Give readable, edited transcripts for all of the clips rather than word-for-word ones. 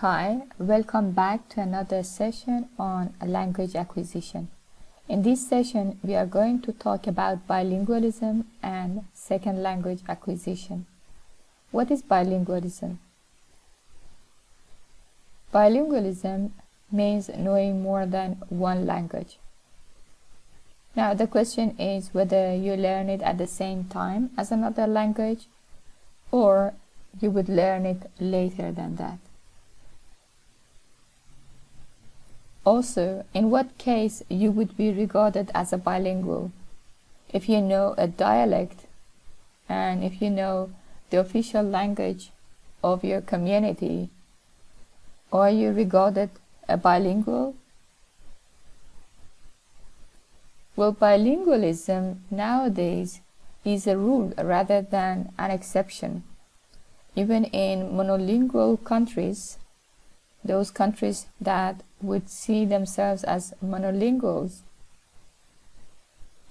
Hi, welcome back to another session on language acquisition. In this session, we are going to talk about bilingualism and second language acquisition. What is bilingualism? Bilingualism means knowing more than one language. Now, the question is whether you learn it at the same time as another language or you would learn it later than that. Also, in what case you would be regarded as a bilingual? If you know a dialect and if you know the official language of your community, are you regarded a bilingual? Well, bilingualism nowadays is a rule rather than an exception. Even in monolingual countries, those countries that would see themselves as monolinguals,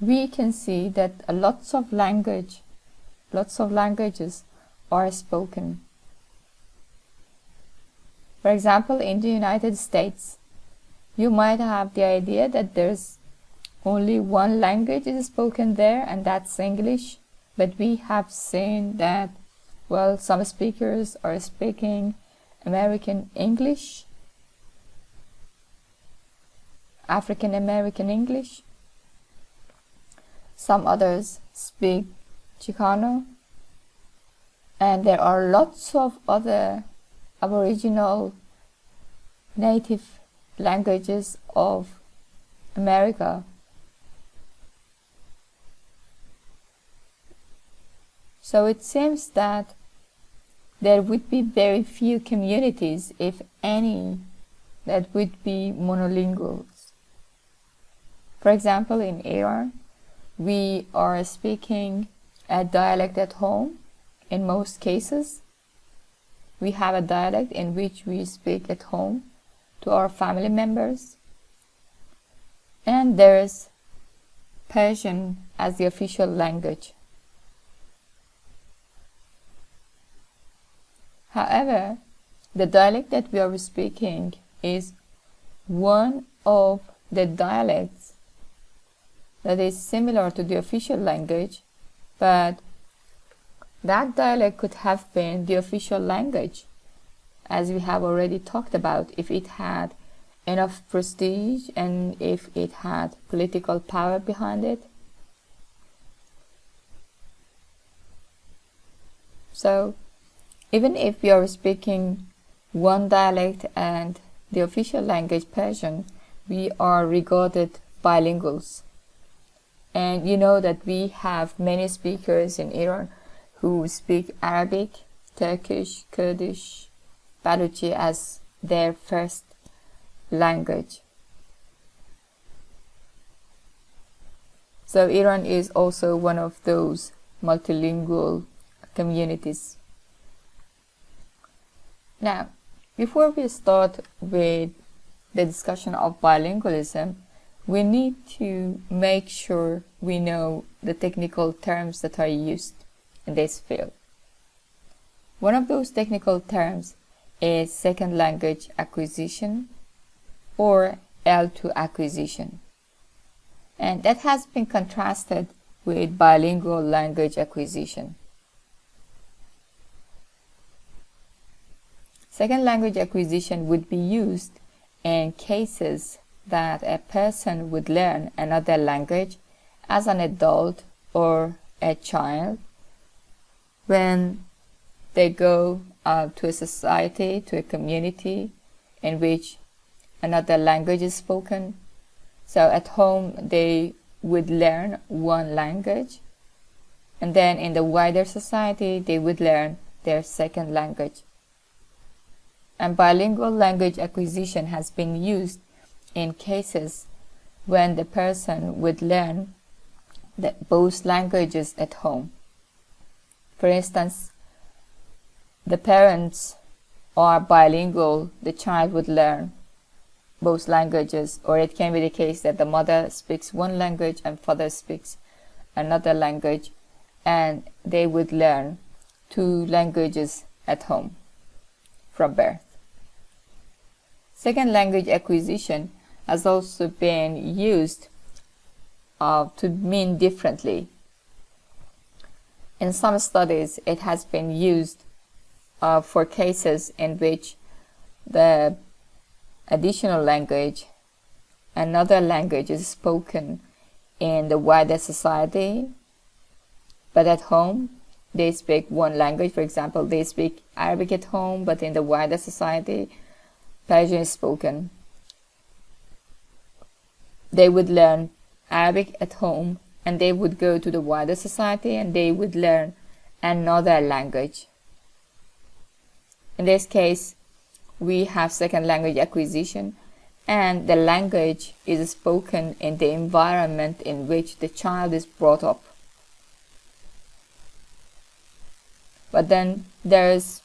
we can see that lots of languages are spoken. For example, in the United States, you might have the idea that there's only one language is spoken there, and that's English. But we have seen that, well, some speakers are speaking American English, African American English. Some others speak Chicano, and there are lots of other Aboriginal native languages of America. So it seems that there would be very few communities, if any, that would be monolinguals. For example, in Iran, we are speaking a dialect at home. In most cases, we have a dialect in which we speak at home to our family members. And there's Persian as the official language. However, the dialect that we are speaking is one of the dialects that is similar to the official language, but that dialect could have been the official language, as we have already talked about, if it had enough prestige and if it had political power behind it. So, even if we are speaking one dialect and the official language Persian, we are regarded bilinguals. And you know that we have many speakers in Iran who speak Arabic, Turkish, Kurdish, Baluchi as their first language. So Iran is also one of those multilingual communities. Now, before we start with the discussion of bilingualism, we need to make sure we know the technical terms that are used in this field. One of those technical terms is second language acquisition or L2 acquisition, and that has been contrasted with bilingual language acquisition. Second language acquisition would be used in cases that a person would learn another language as an adult or a child when they go to a society, to a community in which another language is spoken. So at home they would learn one language, and then in the wider society they would learn their second language. And bilingual language acquisition has been used in cases when the person would learn both languages at home. For instance, the parents are bilingual, the child would learn both languages, or it can be the case that the mother speaks one language and father speaks another language, and they would learn two languages at home from birth. Second language acquisition has also been used to mean differently. In some studies, it has been used for cases in which the additional language, another language, is spoken in the wider society, but at home they speak one language. For example, they speak Arabic at home, but in the wider society, Persian is spoken. They would learn Arabic at home, and they would go to the wider society and they would learn another language. In this case, we have second language acquisition, and the language is spoken in the environment in which the child is brought up. But then there's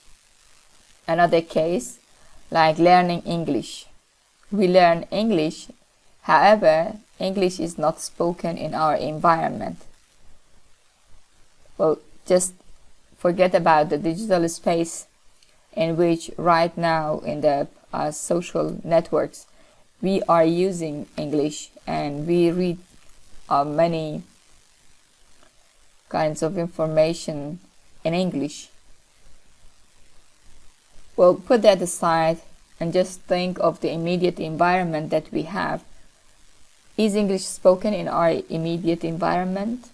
another case, like learning English. We learn English, however, English is not spoken in our environment. Well, just forget about the digital space in which right now in the social networks we are using English, and we read many kinds of information in English. Well, put that aside and just think of the immediate environment that we have. Is English spoken in our immediate environment?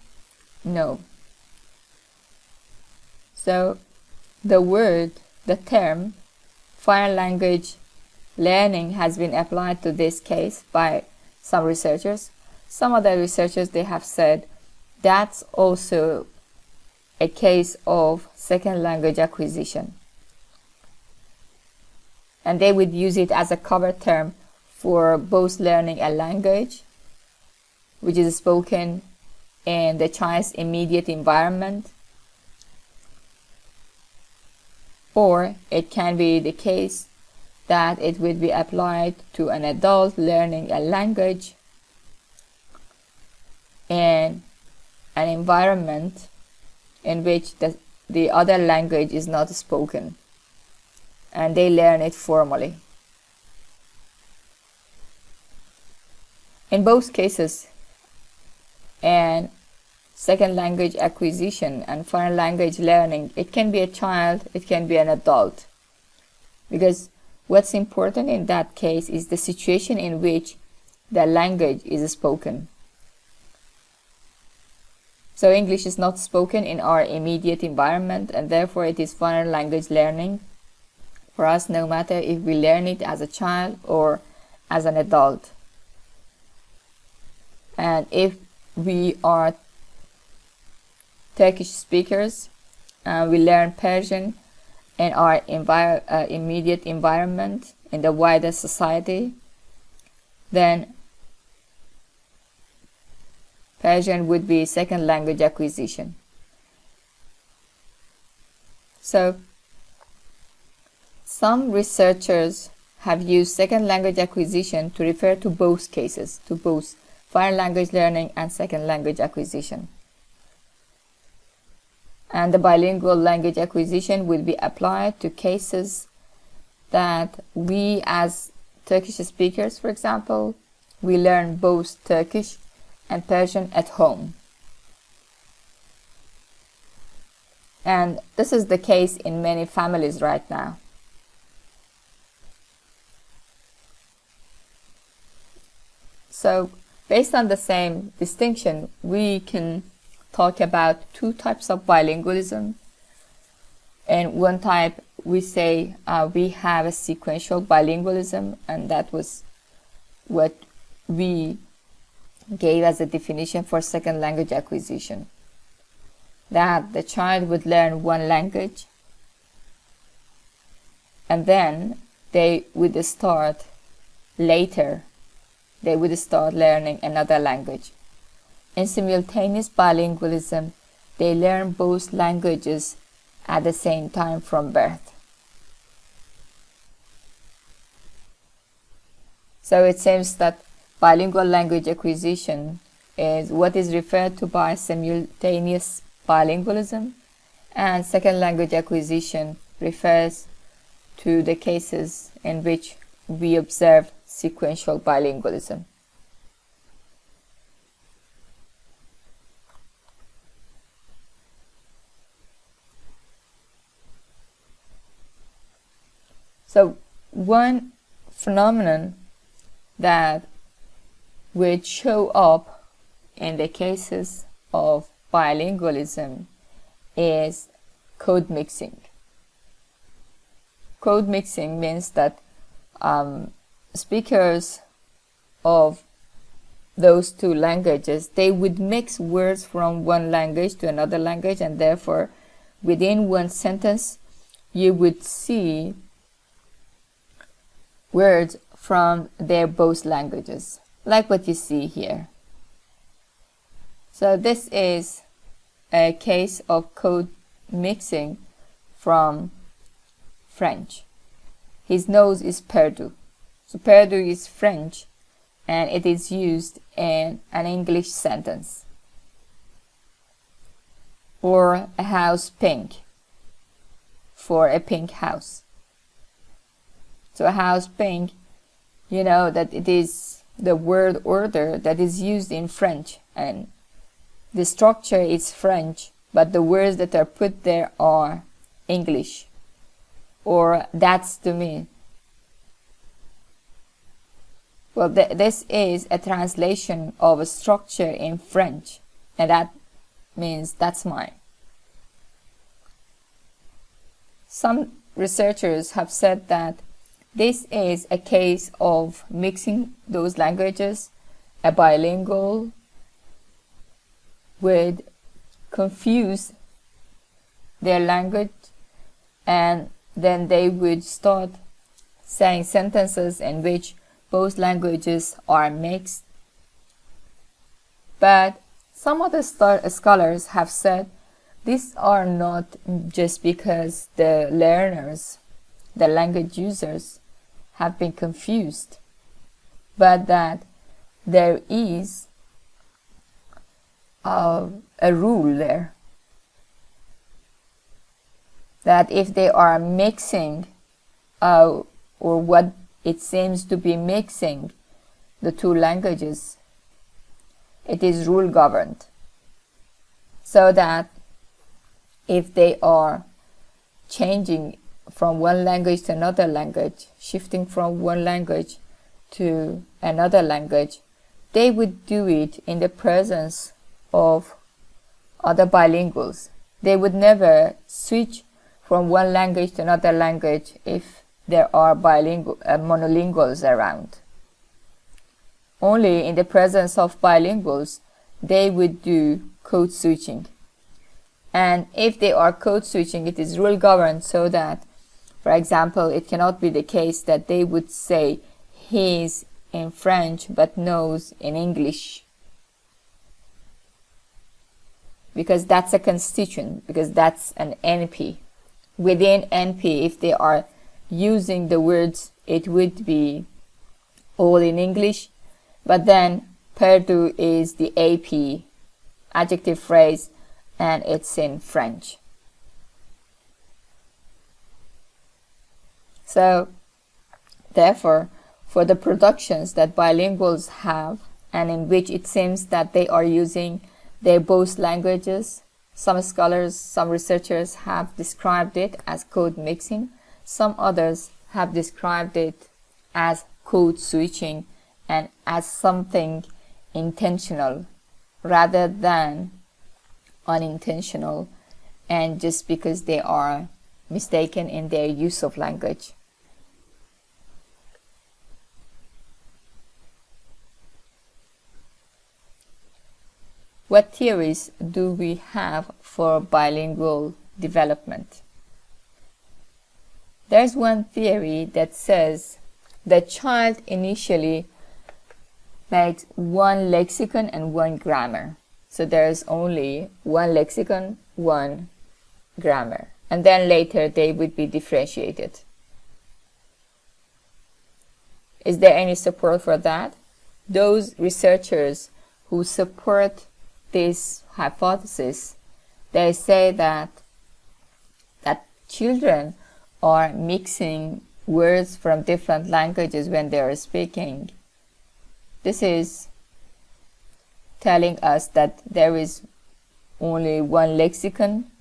No. So the term foreign language learning has been applied to this case by some researchers. Some other researchers, they have said that's also a case of second language acquisition. And they would use it as a cover term for both learning a language, which is spoken in the child's immediate environment, or it can be the case that it would be applied to an adult learning a language in an environment in which the other language is not spoken, and they learn it formally. In both cases, and second language acquisition and foreign language learning, it can be a child, it can be an adult. Because what's important in that case is the situation in which the language is spoken. So English is not spoken in our immediate environment, and therefore it is foreign language learning for us, no matter if we learn it as a child or as an adult. And if we are Turkish speakers, we learn Persian in our immediate environment, in the wider society, then Persian would be second language acquisition. So, some researchers have used second language acquisition to refer to both cases, to both foreign language learning and second language acquisition. And the bilingual language acquisition will be applied to cases that we as Turkish speakers, for example, we learn both Turkish and Persian at home. And this is the case in many families right now. So, based on the same distinction, we can talk about two types of bilingualism. And one type, we say we have a sequential bilingualism, and that was what we gave as a definition for second language acquisition. That the child would learn one language, and then they would start learning another language. In simultaneous bilingualism, they learn both languages at the same time from birth. So it seems that bilingual language acquisition is what is referred to by simultaneous bilingualism, and second language acquisition refers to the cases in which we observe sequential bilingualism. So one phenomenon that would show up in the cases of bilingualism is code mixing. Code mixing means that speakers of those two languages, they would mix words from one language to another language, and therefore within one sentence you would see words from their both languages, like what you see here. So this is a case of code mixing from French. His nose is perdu. So perdu is French, and it is used in an English sentence. Or a house pink, for a pink house. So a house pink, you know that it is the word order that is used in French, and the structure is French, but the words that are put there are English. Or that's to me. Well, this is a translation of a structure in French, and that means that's mine. Some researchers have said that this is a case of mixing those languages. A bilingual would confuse their language, and then they would start saying sentences in which both languages are mixed. But some other scholars have said these are not just because the learners, the language users, have been confused, but that there is a rule there, that if they are mixing or what it seems to be mixing the two languages, it is rule governed, so that if they are changing from one language to another language, shifting from one language to another language, they would do it in the presence of other bilinguals. They would never switch from one language to another language if there are monolinguals around. Only in the presence of bilinguals they would do code switching. And if they are code switching, it is rule governed, so that, for example, it cannot be the case that they would say he's in French but knows in English, because that's a constituent, because that's an NP. Within NP, if they are using the words, it would be all in English, but then perdu is the AP, adjective phrase, and it's in French. So, therefore, for the productions that bilinguals have, and in which it seems that they are using their both languages, some scholars, some researchers have described it as code mixing. Some others have described it as code switching and as something intentional rather than unintentional, and just because they are mistaken in their use of language. What theories do we have for bilingual development? There's one theory that says the child initially makes one lexicon and one grammar. So there's only one lexicon, one grammar, and then later they would be differentiated. Is there any support for that? Those researchers who support this hypothesis, they say that children are mixing words from different languages when they are speaking. This is telling us that there is only one lexicon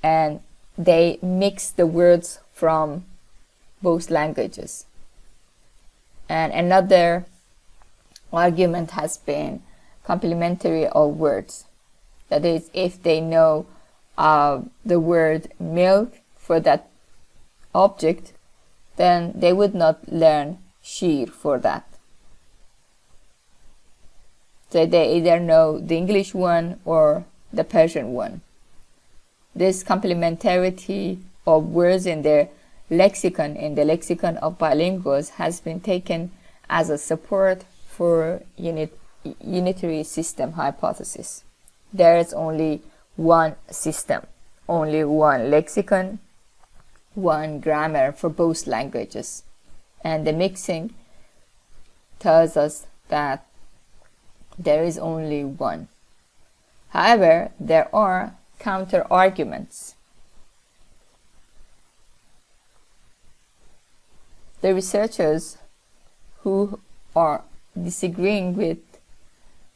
and they mix the words from both languages. And another argument has been complementary of words. That is, if they know the word milk for that object, then they would not learn sheer for that. So they either know the English one or the Persian one. This complementarity of words in their lexicon, in the lexicon of bilinguals, has been taken as a support for unitary system hypothesis. There is only one system, only one lexicon, one grammar for both languages. And the mixing tells us that there is only one. However, there are counter arguments. The researchers who are disagreeing with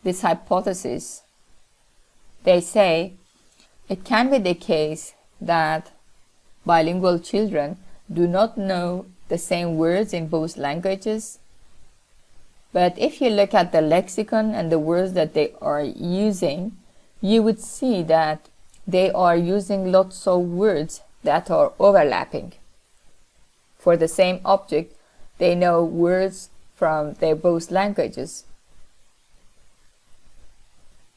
this hypothesis, they say it can be the case that bilingual children do not know the same words in both languages. But if you look at the lexicon and the words that they are using, you would see that they are using lots of words that are overlapping. For the same object, they know words from their both languages.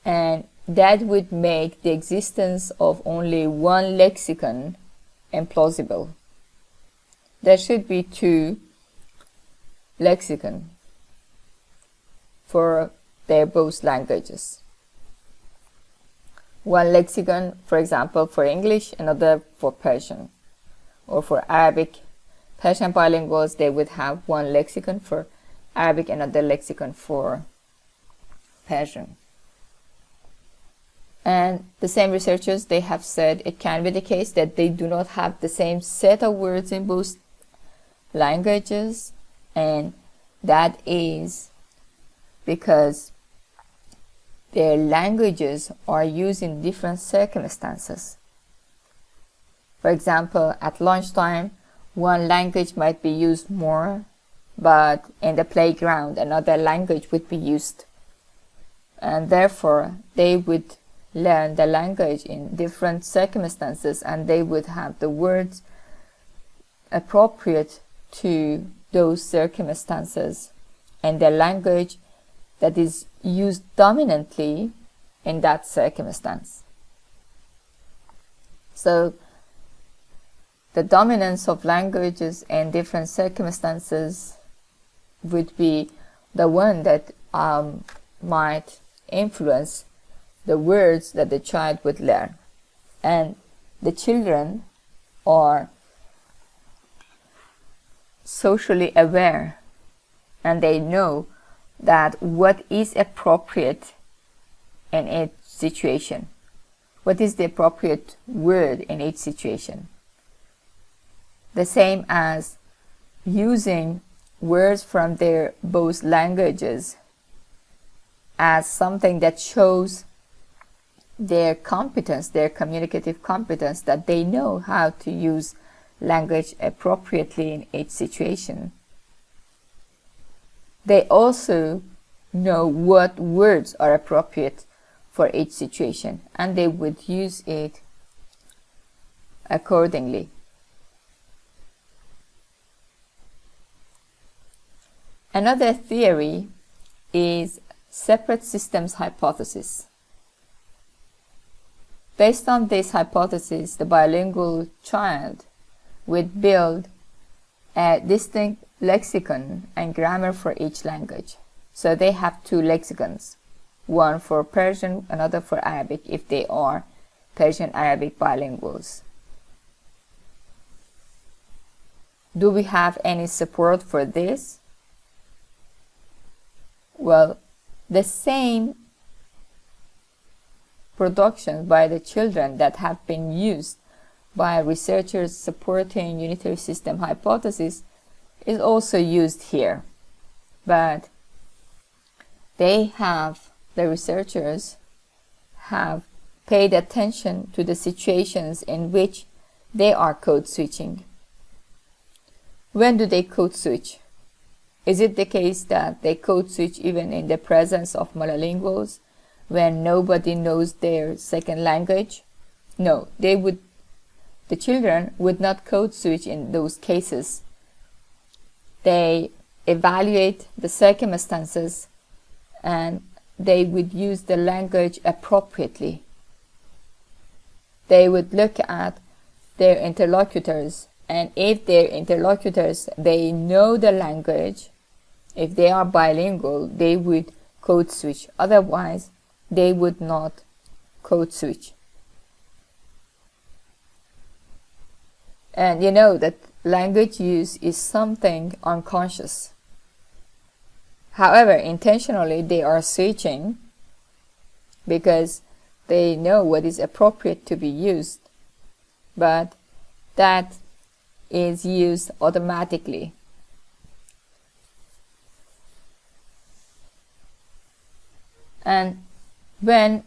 And that would make the existence of only one lexicon implausible. There should be two lexicons for their both languages. One lexicon, for example, for English, another for Persian. Or for Arabic, Persian bilinguals, they would have one lexicon for Arabic, another lexicon for Persian. And the same researchers, they have said it can be the case that they do not have the same set of words in both languages, and that is because their languages are used in different circumstances. For example, at lunchtime, one language might be used more, but in the playground, another language would be used. And therefore, they would learn the language in different circumstances, and they would have the words appropriate to those circumstances and the language that is used dominantly in that circumstance. So the dominance of languages in different circumstances would be the one that might influence the words that the child would learn. And the children are socially aware, and they know that what is appropriate in each situation. What is the appropriate word in each situation? The same as using words from their both languages as something that shows their competence, their communicative competence, that they know how to use language appropriately in each situation. They also know what words are appropriate for each situation, and they would use it accordingly. Another theory is separate systems hypothesis. Based on this hypothesis, the bilingual child would build a distinct lexicon and grammar for each language. So they have two lexicons, one for Persian, another for Arabic, if they are Persian-Arabic bilinguals. Do we have any support for this? Well, the same productions by the children that have been used by researchers supporting unitary system hypothesis is also used here. But the researchers have paid attention to the situations in which they are code switching. When do they code switch? Is it the case that they code switch even in the presence of monolinguals, when nobody knows their second language? No, the children would not code switch in those cases. They evaluate the circumstances and they would use the language appropriately. They would look at their interlocutors, and if their interlocutors, they know the language, if they are bilingual, they would code switch. Otherwise, they would not code switch. And you know that language use is something unconscious. However, intentionally they are switching because they know what is appropriate to be used, but that is used automatically. And when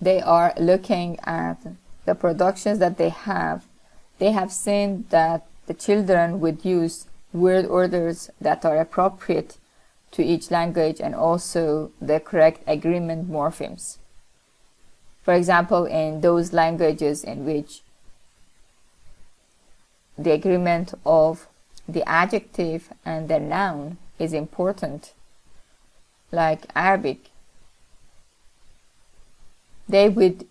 they are looking at the productions that they have seen that the children would use word orders that are appropriate to each language and also the correct agreement morphemes. For example, in those languages in which the agreement of the adjective and the noun is important, like Arabic, they would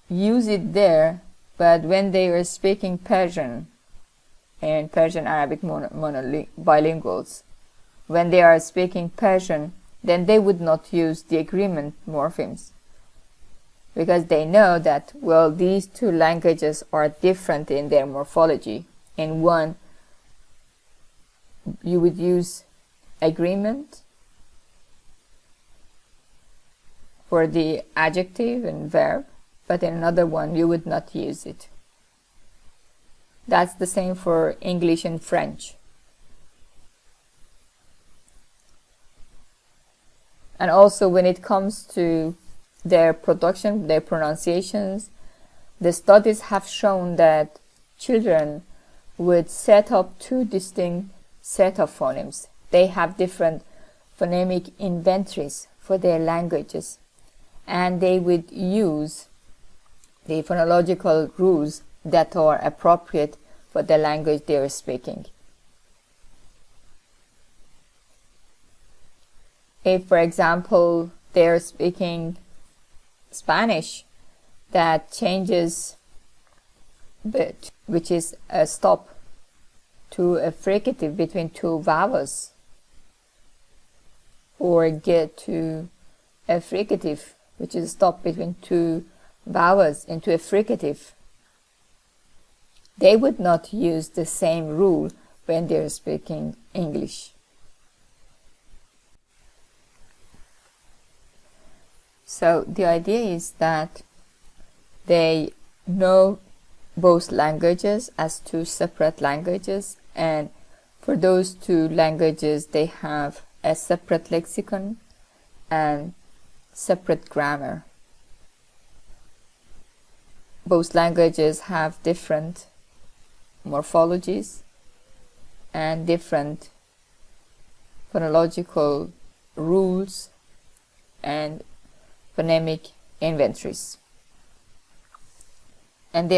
use it there, but when they were speaking Persian and Persian-Arabic bilinguals, when they are speaking Persian, then they would not use the agreement morphemes because they know that, well, these two languages are different in their morphology. In one, you would use agreement for the adjective and verb, but in another one you would not use it. That's the same for English and French. And also when it comes to their production, their pronunciations, the studies have shown that children would set up two distinct set of phonemes. They have different phonemic inventories for their languages, and they would use the phonological rules that are appropriate for the language they are speaking. If, for example, they are speaking Spanish, that changes bit, which is a stop to a fricative between two vowels, or get to a fricative, which is a stop between two vowels into a fricative. They would not use the same rule when they're speaking English. So the idea is that they know both languages as two separate languages, and for those two languages they have a separate lexicon and separate grammar. Both languages have different morphologies and different phonological rules and phonemic inventories. And the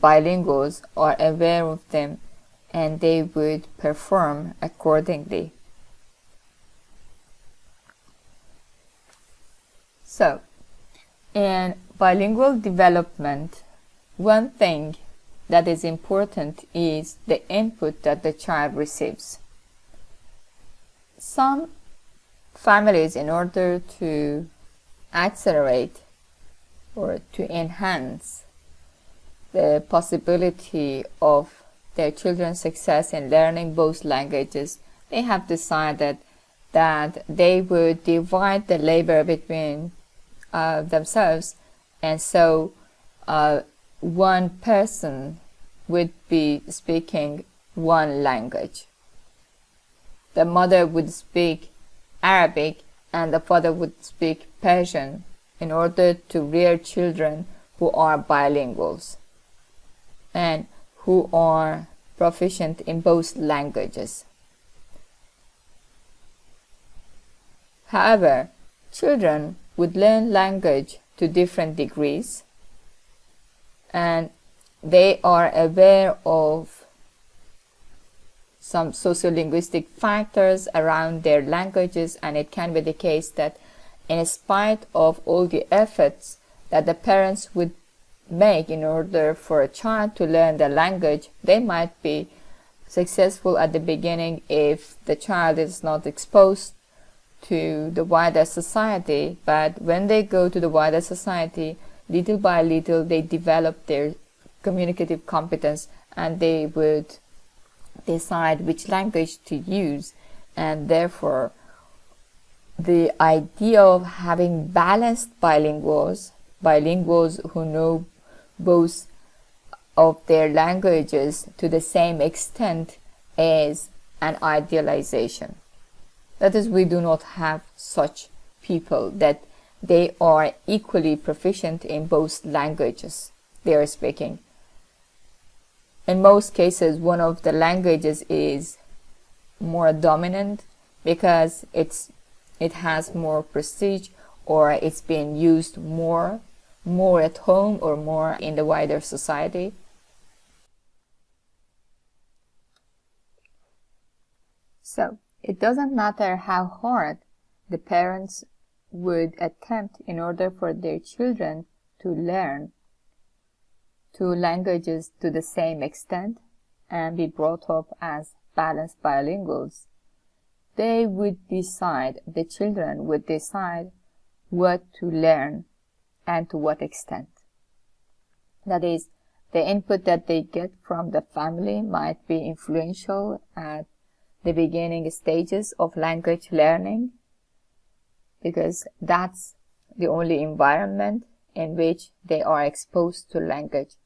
bilinguals are aware of them and they would perform accordingly. So, in bilingual development, one thing that is important is the input that the child receives. Some families, in order to accelerate or to enhance the possibility of their children's success in learning both languages, they have decided that they would divide the labor between themselves, and so one person would be speaking one language. The mother would speak Arabic and the father would speak Persian in order to rear children who are bilinguals and who are proficient in both languages. However, children would learn language to different degrees, and they are aware of some sociolinguistic factors around their languages, and it can be the case that in spite of all the efforts that the parents would make in order for a child to learn the language, they might be successful at the beginning if the child is not exposed to the wider society, but when they go to the wider society, little by little they develop their communicative competence and they would decide which language to use. And therefore the idea of having balanced bilinguals who know both of their languages to the same extent is an idealization. That is, we do not have such people that they are equally proficient in both languages they are speaking. In most cases, one of the languages is more dominant because it has more prestige, or it's being used more at home or more in the wider society. So it doesn't matter how hard the parents would attempt in order for their children to learn two languages to the same extent and be brought up as balanced bilinguals. The children would decide what to learn and to what extent. That is, the input that they get from the family might be influential at the beginning stages of language learning, because that's the only environment in which they are exposed to language.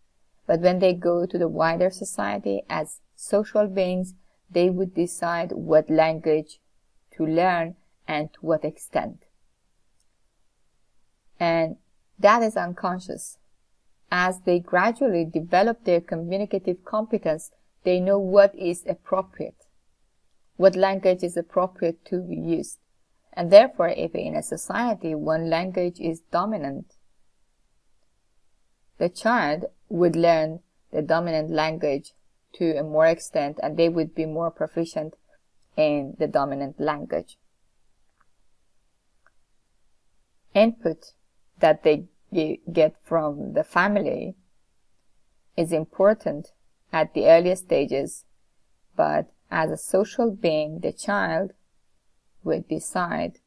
But when they go to the wider society as social beings, they would decide what language to learn and to what extent. And that is unconscious. As they gradually develop their communicative competence, they know what is appropriate, what language is appropriate to be used. And therefore, if in a society one language is dominant, the child would learn the dominant language to a more extent, and they would be more proficient in the dominant language. Input that they get from the family is important at the earliest stages, but as a social being, the child will decide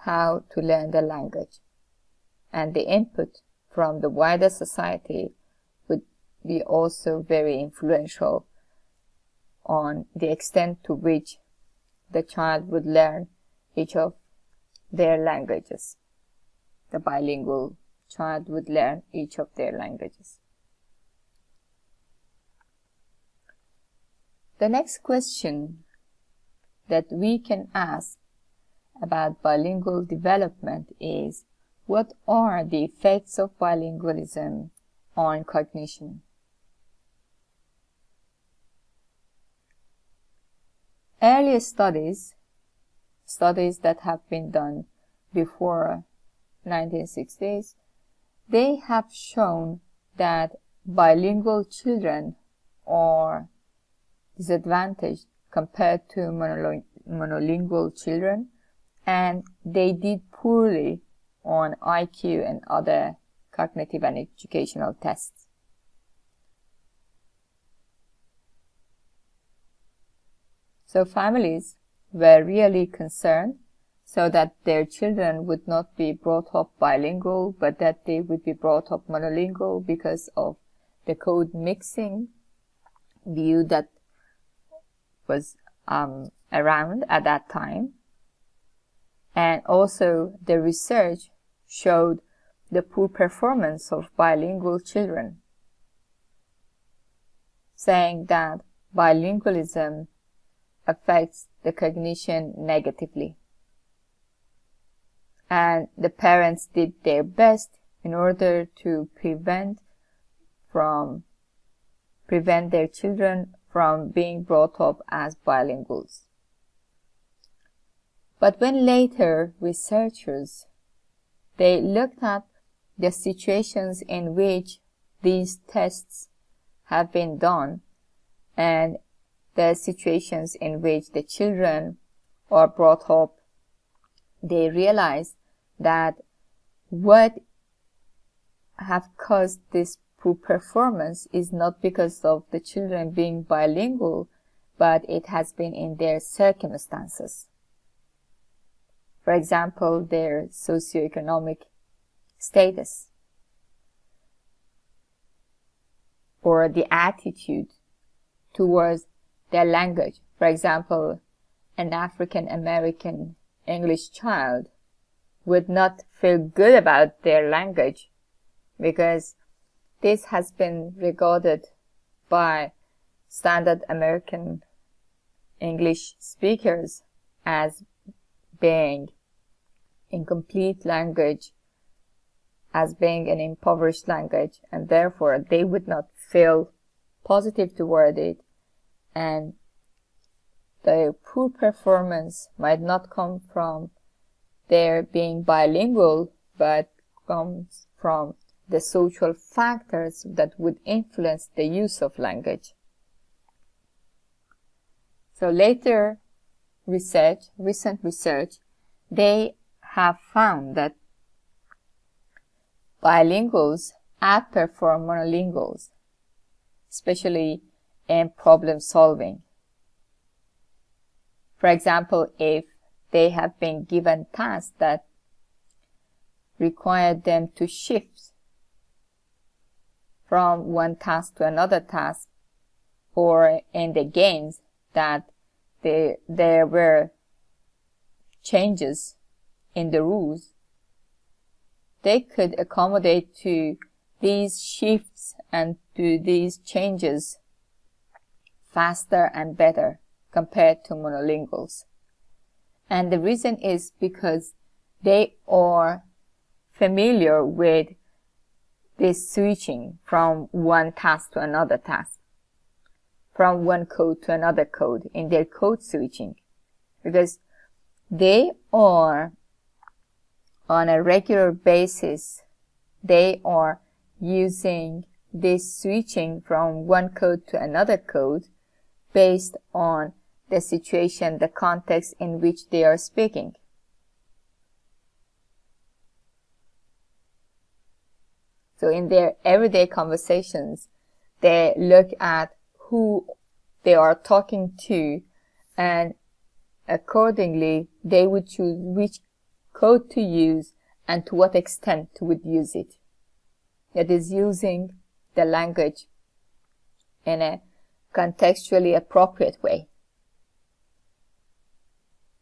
how to learn the language. And the input from the wider society would be also very influential on the extent to which the child would learn each of their languages. The bilingual child would learn each of their languages. The next question that we can ask about bilingual development is, what are the effects of bilingualism on cognition? Earlier studies that have been done before 1960s, they have shown that bilingual children are disadvantaged compared to monolingual children, and they did poorly on IQ and other cognitive and educational tests. So families were really concerned so that their children would not be brought up bilingual, but that they would be brought up monolingual because of the code mixing view that was around at that time. And also the research showed the poor performance of bilingual children, saying that bilingualism affects the cognition negatively. And the parents did their best in order to prevent their children from being brought up as bilinguals. But when later researchers, they looked at the situations in which these tests have been done and the situations in which the children are brought up, they realized that what have caused this poor performance is not because of the children being bilingual, but it has been in their circumstances. For example, their socioeconomic status, or the attitude towards their language. For example, an African American English child would not feel good about their language because this has been regarded by standard American English speakers as being incomplete language, as being an impoverished language, and therefore they would not feel positive toward it, and the poor performance might not come from their being bilingual, but comes from the social factors that would influence the use of language. So later recent research, they have found that bilinguals outperform monolinguals, especially in problem solving. For example, if they have been given tasks that require them to shift from one task to another task, or in the games that there were changes in the rules, they could accommodate to these shifts and to these changes faster and better compared to monolinguals. And the reason is because they are familiar with this switching from one task to another task, from one code to another code, in their code switching, because they are on a regular basis, they are using this switching from one code to another code based on the situation, the context in which they are speaking. So in their everyday conversations, they look at who they are talking to, and accordingly, they would choose which code to use and to what extent would use it. That is, using the language in a contextually appropriate way.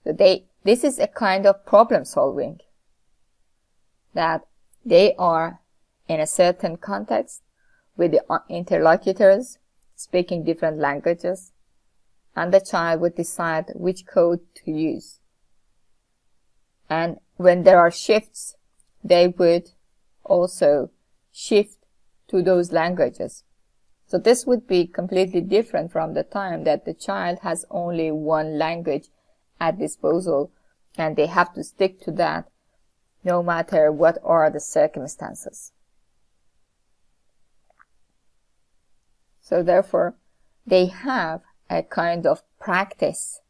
So this is a kind of problem solving, that they are in a certain context with the interlocutors speaking different languages, and the child would decide which code to use. And when there are shifts, they would also shift to those languages. So this would be completely different from the time that the child has only one language at disposal, and they have to stick to that no matter what are the circumstances. So therefore, they have a kind of practice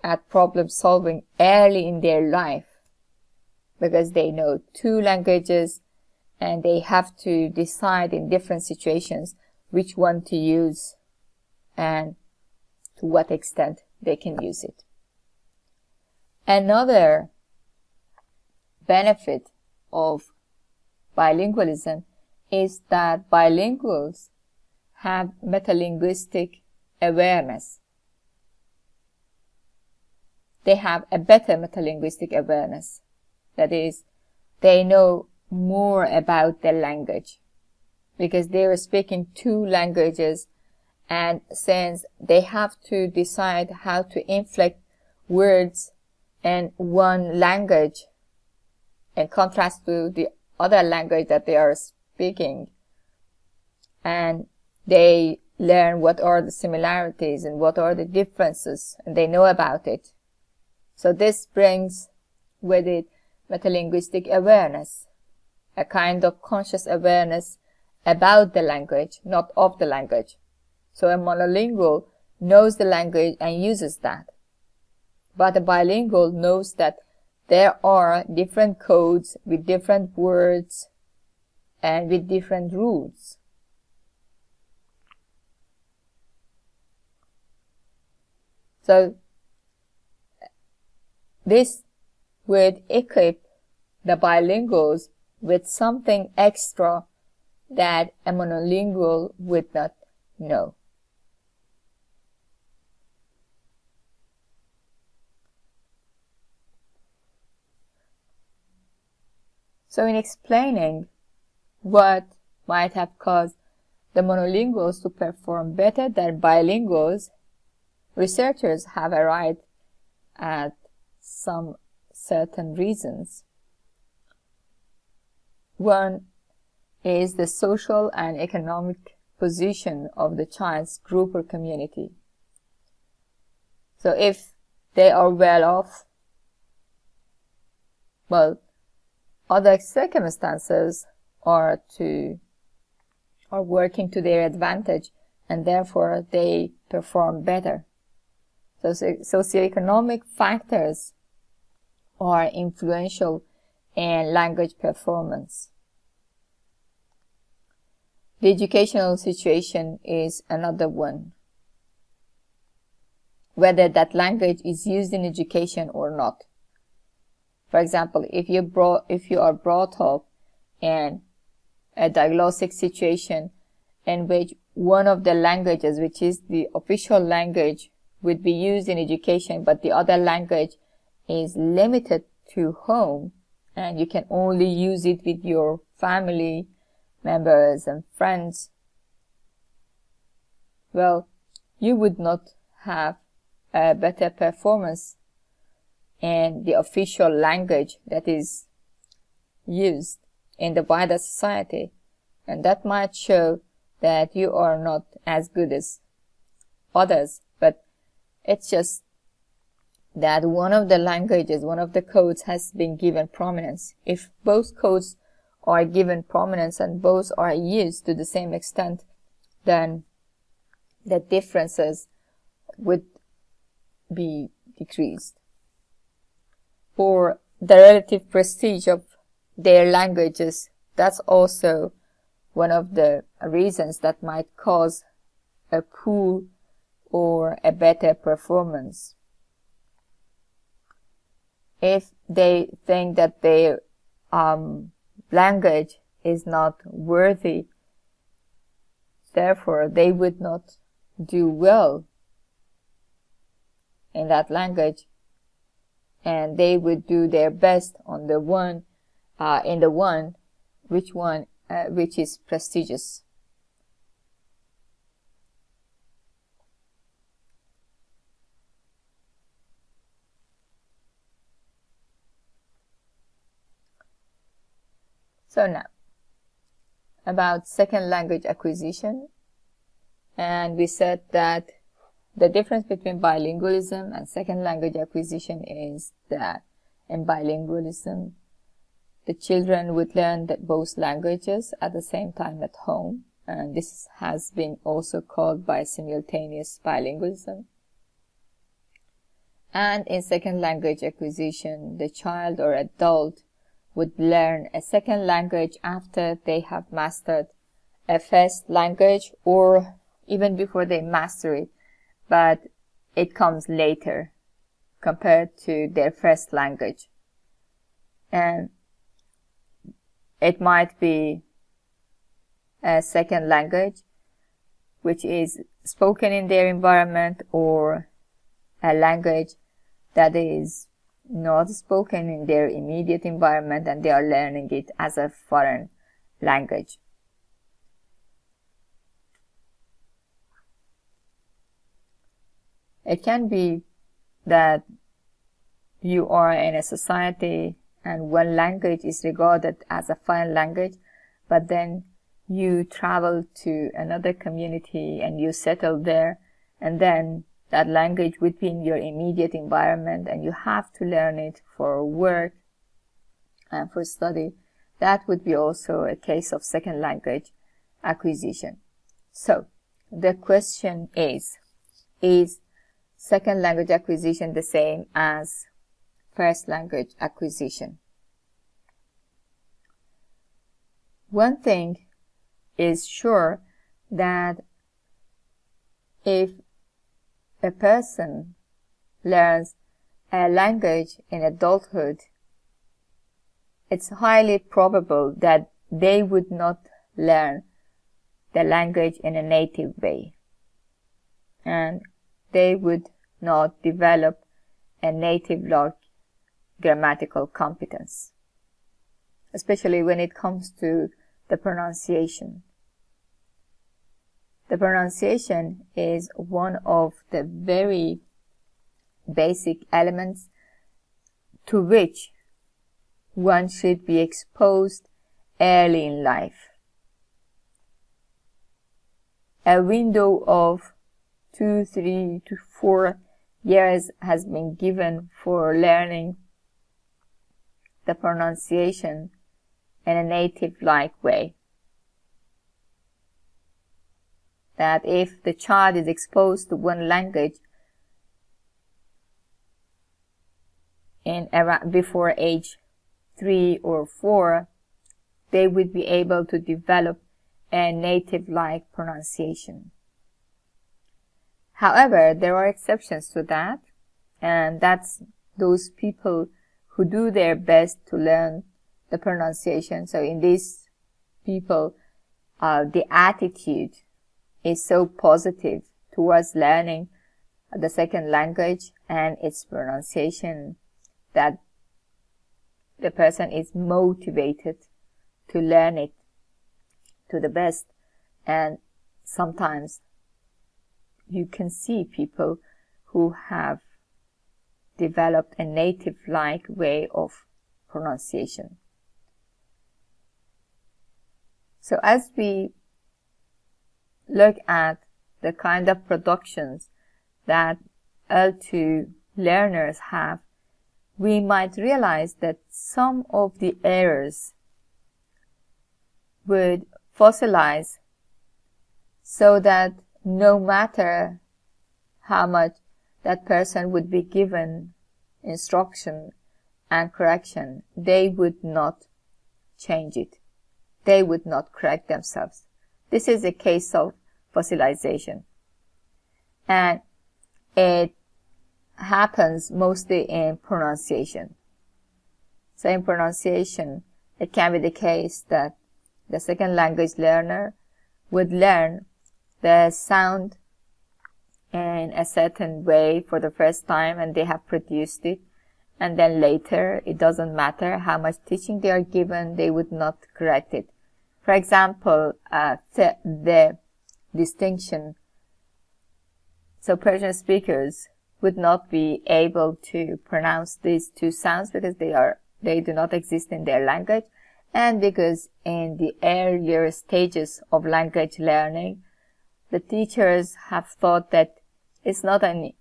at problem solving early in their life, because they know two languages and they have to decide in different situations which one to use and to what extent they can use it. Another benefit of bilingualism is that bilinguals have metalinguistic awareness. They have a better metalinguistic awareness. That is, they know more about the language, because they are speaking two languages, and since they have to decide how to inflect words in one language in contrast to the other language that they are speaking, and they learn what are the similarities and what are the differences, and they know about it. So this brings with it metalinguistic awareness, a kind of conscious awareness about the language, not of the language. So a monolingual knows the language and uses that. But a bilingual knows that there are different codes with different words and with different rules. So this would equip the bilinguals with something extra that a monolingual would not know. So in explaining what might have caused the monolinguals to perform better than bilinguals, researchers have arrived at some certain reasons. One is the social and economic position of the child's group or community. So if they are well off, well, other circumstances are working to their advantage, and therefore they perform better. So socioeconomic factors are influential in language performance. The educational situation is another one. Whether that language is used in education or not. For example, if you are brought up in a diagnostic situation in which one of the languages, which is the official language, would be used in education, but the other language is limited to home, and you can only use it with your family members and friends, well, you would not have a better performance in the official language that is used in the wider society, and that might show that you are not as good as others. But it's just that one of the languages, one of the codes has been given prominence. If both codes are given prominence and both are used to the same extent, then the differences would be decreased. Or the relative prestige of their languages, that's also one of the reasons that might cause a poor or a better performance. If they think that their language is not worthy, therefore they would not do well in that language, and they would do their best on the one which is prestigious. So now, about second language acquisition, and we said that the difference between bilingualism and second language acquisition is that in bilingualism, the children would learn both languages at the same time at home, and this has been also called by simultaneous bilingualism. And in second language acquisition, the child or adult would learn a second language after they have mastered a first language, or even before they master it, but it comes later compared to their first language. And it might be a second language which is spoken in their environment, or a language that is not spoken in their immediate environment and they are learning it as a foreign language. It can be that you are in a society and one language is regarded as a foreign language, but then you travel to another community and you settle there, and then that language would be in your immediate environment and you have to learn it for work and for study. That would be also a case of second language acquisition. So the question is second language acquisition the same as first language acquisition? One thing is sure, that if a person learns a language in adulthood, it's highly probable that they would not learn the language in a native way, and they would not develop a native-like grammatical competence, especially when it comes to the pronunciation. The pronunciation is one of the very basic elements to which one should be exposed early in life. A window of 2, 3 to 4 years has been given for learning the pronunciation in a native-like way. That if the child is exposed to one language before age 3 or 4, they would be able to develop a native-like pronunciation. However, there are exceptions to that, and that's those people who do their best to learn the pronunciation. So in these people, the attitude is so positive towards learning the second language and its pronunciation that the person is motivated to learn it to the best. And sometimes you can see people who have developed a native-like way of pronunciation. So as we look at the kind of productions that L2 learners have, we might realize that some of the errors would fossilize, so that no matter how much that person would be given instruction and correction, they would not change it. They would not correct themselves. This is a case of fossilization. And it happens mostly in pronunciation. So in pronunciation, it can be the case that the second language learner would learn the sound in a certain way for the first time and they have produced it, and then later, it doesn't matter how much teaching they are given, they would not correct it. For example, the distinction. So Persian speakers would not be able to pronounce these two sounds because they do not exist in their language, and because in the earlier stages of language learning, the teachers have thought that it's not an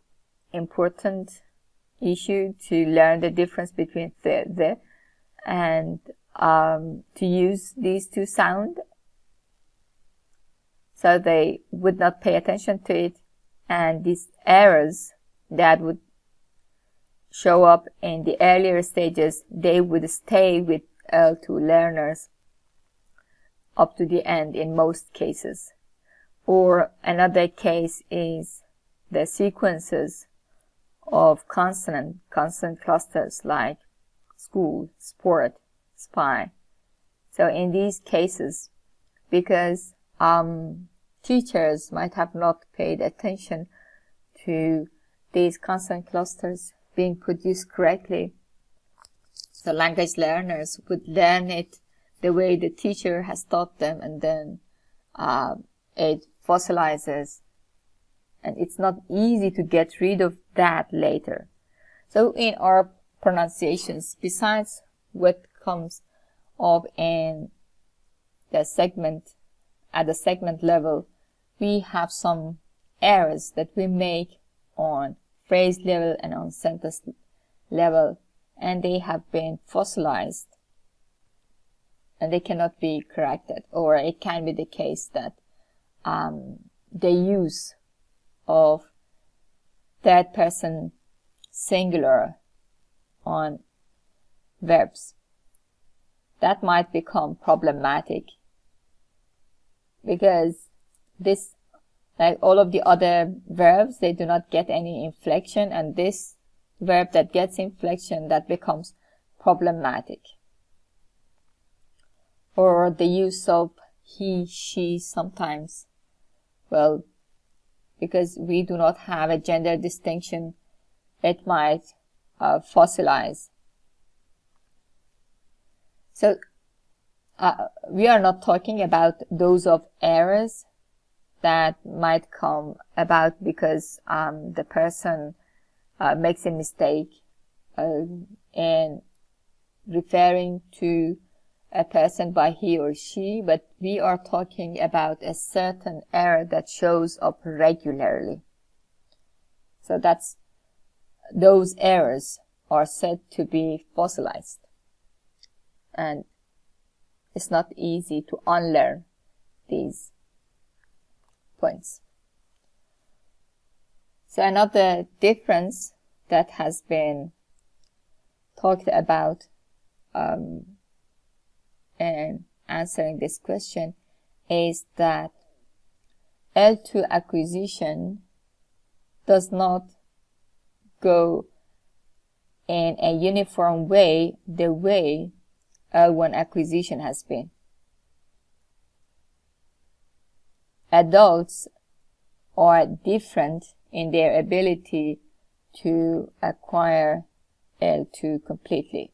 important issue to learn the difference between the and to use these two sounds. So they would not pay attention to it, and these errors that would show up in the earlier stages, they would stay with L2 learners up to the end in most cases. Or another case is the sequences of consonant clusters like school, sport, spy. So in these cases, because teachers might have not paid attention to these consonant clusters, being produced correctly. So language learners would learn it the way the teacher has taught them, and then it fossilizes, and it's not easy to get rid of that later. So in our pronunciations, besides what comes up in the segment, at the segment level, we have some errors that we make on phrase level and on sentence level, and they have been fossilized and they cannot be corrected. Or it can be the case that the use of third person singular on verbs, that might become problematic, because this, like all of the other verbs, they do not get any inflection, and this verb that gets inflection, that becomes problematic. Or the use of he, she sometimes, well, because we do not have a gender distinction, it might fossilize. So we are not talking about those of errors that might come about because the person makes a mistake in referring to a person by he or she, but we are talking about a certain error that shows up regularly. So those errors are said to be fossilized, and it's not easy to unlearn these points. So another difference that has been talked about in answering this question is that L2 acquisition does not go in a uniform way the way L1 acquisition has been. Adults are different in their ability to acquire L2 completely.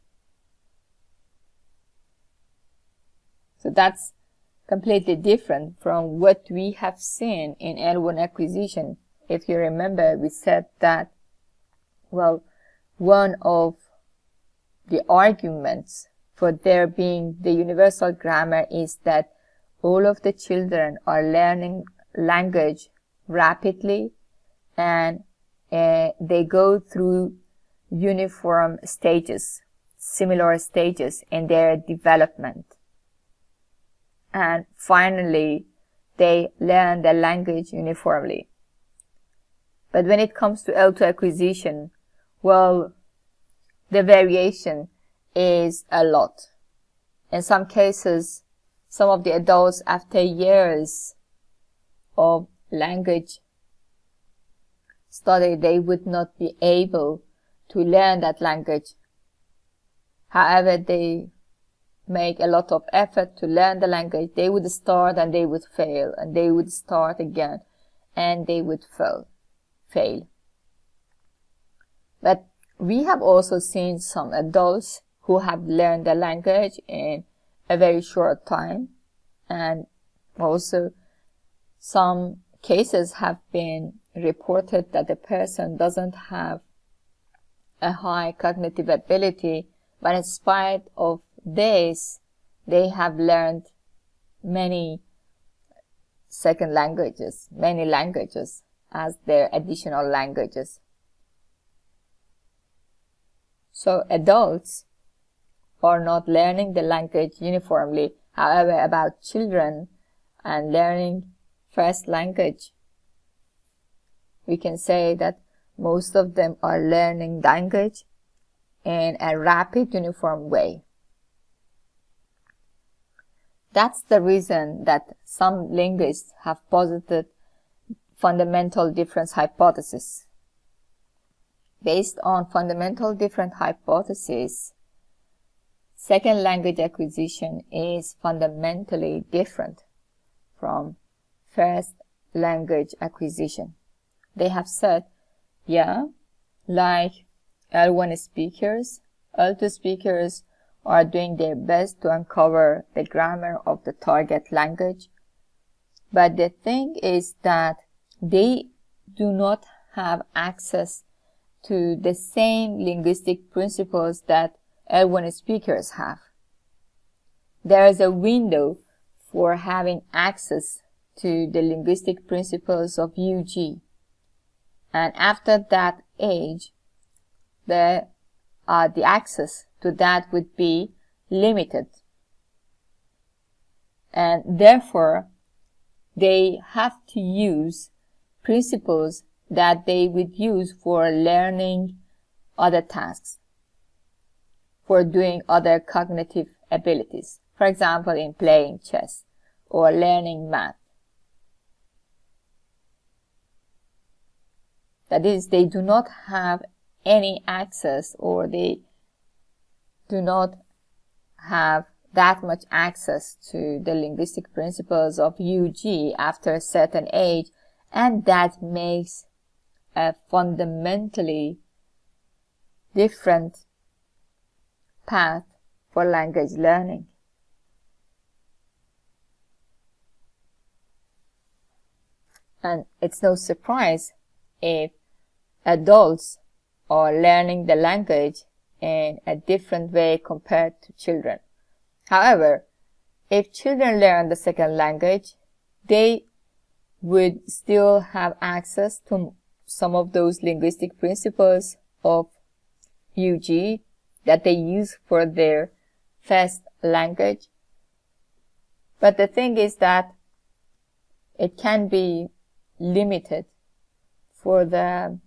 So that's completely different from what we have seen in L1 acquisition. If you remember, we said that, well, one of the arguments for there being the universal grammar is that all of the children are learning language rapidly, and they go through uniform stages, similar stages in their development. And finally, they learn the language uniformly. But when it comes to L2 acquisition, well, the variation is a lot. In some cases, some of the adults, after years of language study, they would not be able to learn that language. However, they make a lot of effort to learn the language. They would start and they would fail, and they would start again and they would fail. But we have also seen some adults who have learned the language in a very short time, and also some cases have been reported that the person doesn't have a high cognitive ability, but in spite of this, they have learned many second languages, many languages as their additional languages. So adults are not learning the language uniformly. However, about children and learning first language, we can say that most of them are learning language in a rapid, uniform way. That's the reason that some linguists have posited fundamental difference hypothesis. Based on fundamental difference hypothesis, second language acquisition is fundamentally different from first language acquisition. They have said, yeah, like L1 speakers. L2 speakers are doing their best to uncover the grammar of the target language. But the thing is that they do not have access to the same linguistic principles that L1 speakers have. There is a window for having access to the linguistic principles of UG. And after that age, the access to that would be limited. And therefore, they have to use principles that they would use for learning other tasks, for doing other cognitive abilities. For example, in playing chess or learning math. That is, they do not have any access, or they do not have that much access to the linguistic principles of UG after a certain age, and that makes a fundamentally different path for language learning. And it's no surprise if adults are learning the language in a different way compared to children. However, if children learn the second language, they would still have access to some of those linguistic principles of UG that they use for their first language. But the thing is that it can be limited for the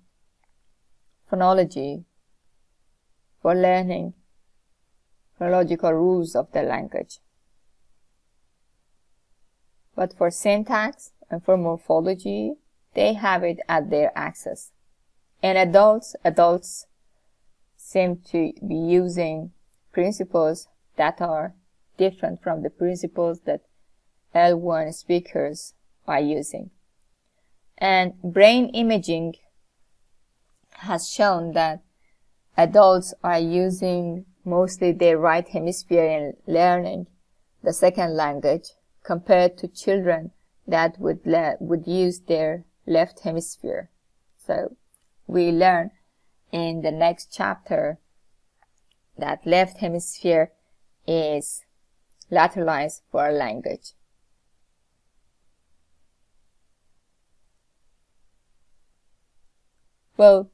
phonology, for learning phonological rules of the language. But for syntax and for morphology, they have it at their access. And adults seem to be using principles that are different from the principles that L1 speakers are using. And brain imaging has shown that adults are using mostly their right hemisphere in learning the second language compared to children that would use their left hemisphere. So we learn in the next chapter that left hemisphere is lateralized for a language. Well,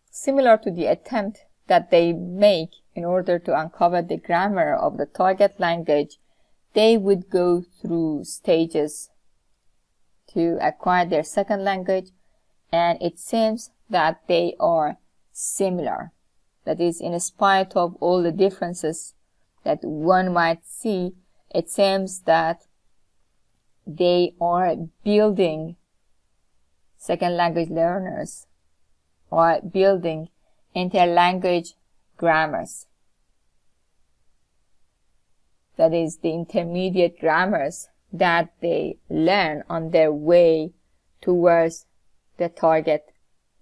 similar to the attempt that they make in order to uncover the grammar of the target language, they would go through stages to acquire their second language, and it seems that they are similar. That is, in spite of all the differences that one might see, it seems that they are building, second language learners are building interlanguage grammars. That is, the intermediate grammars that they learn on their way towards the target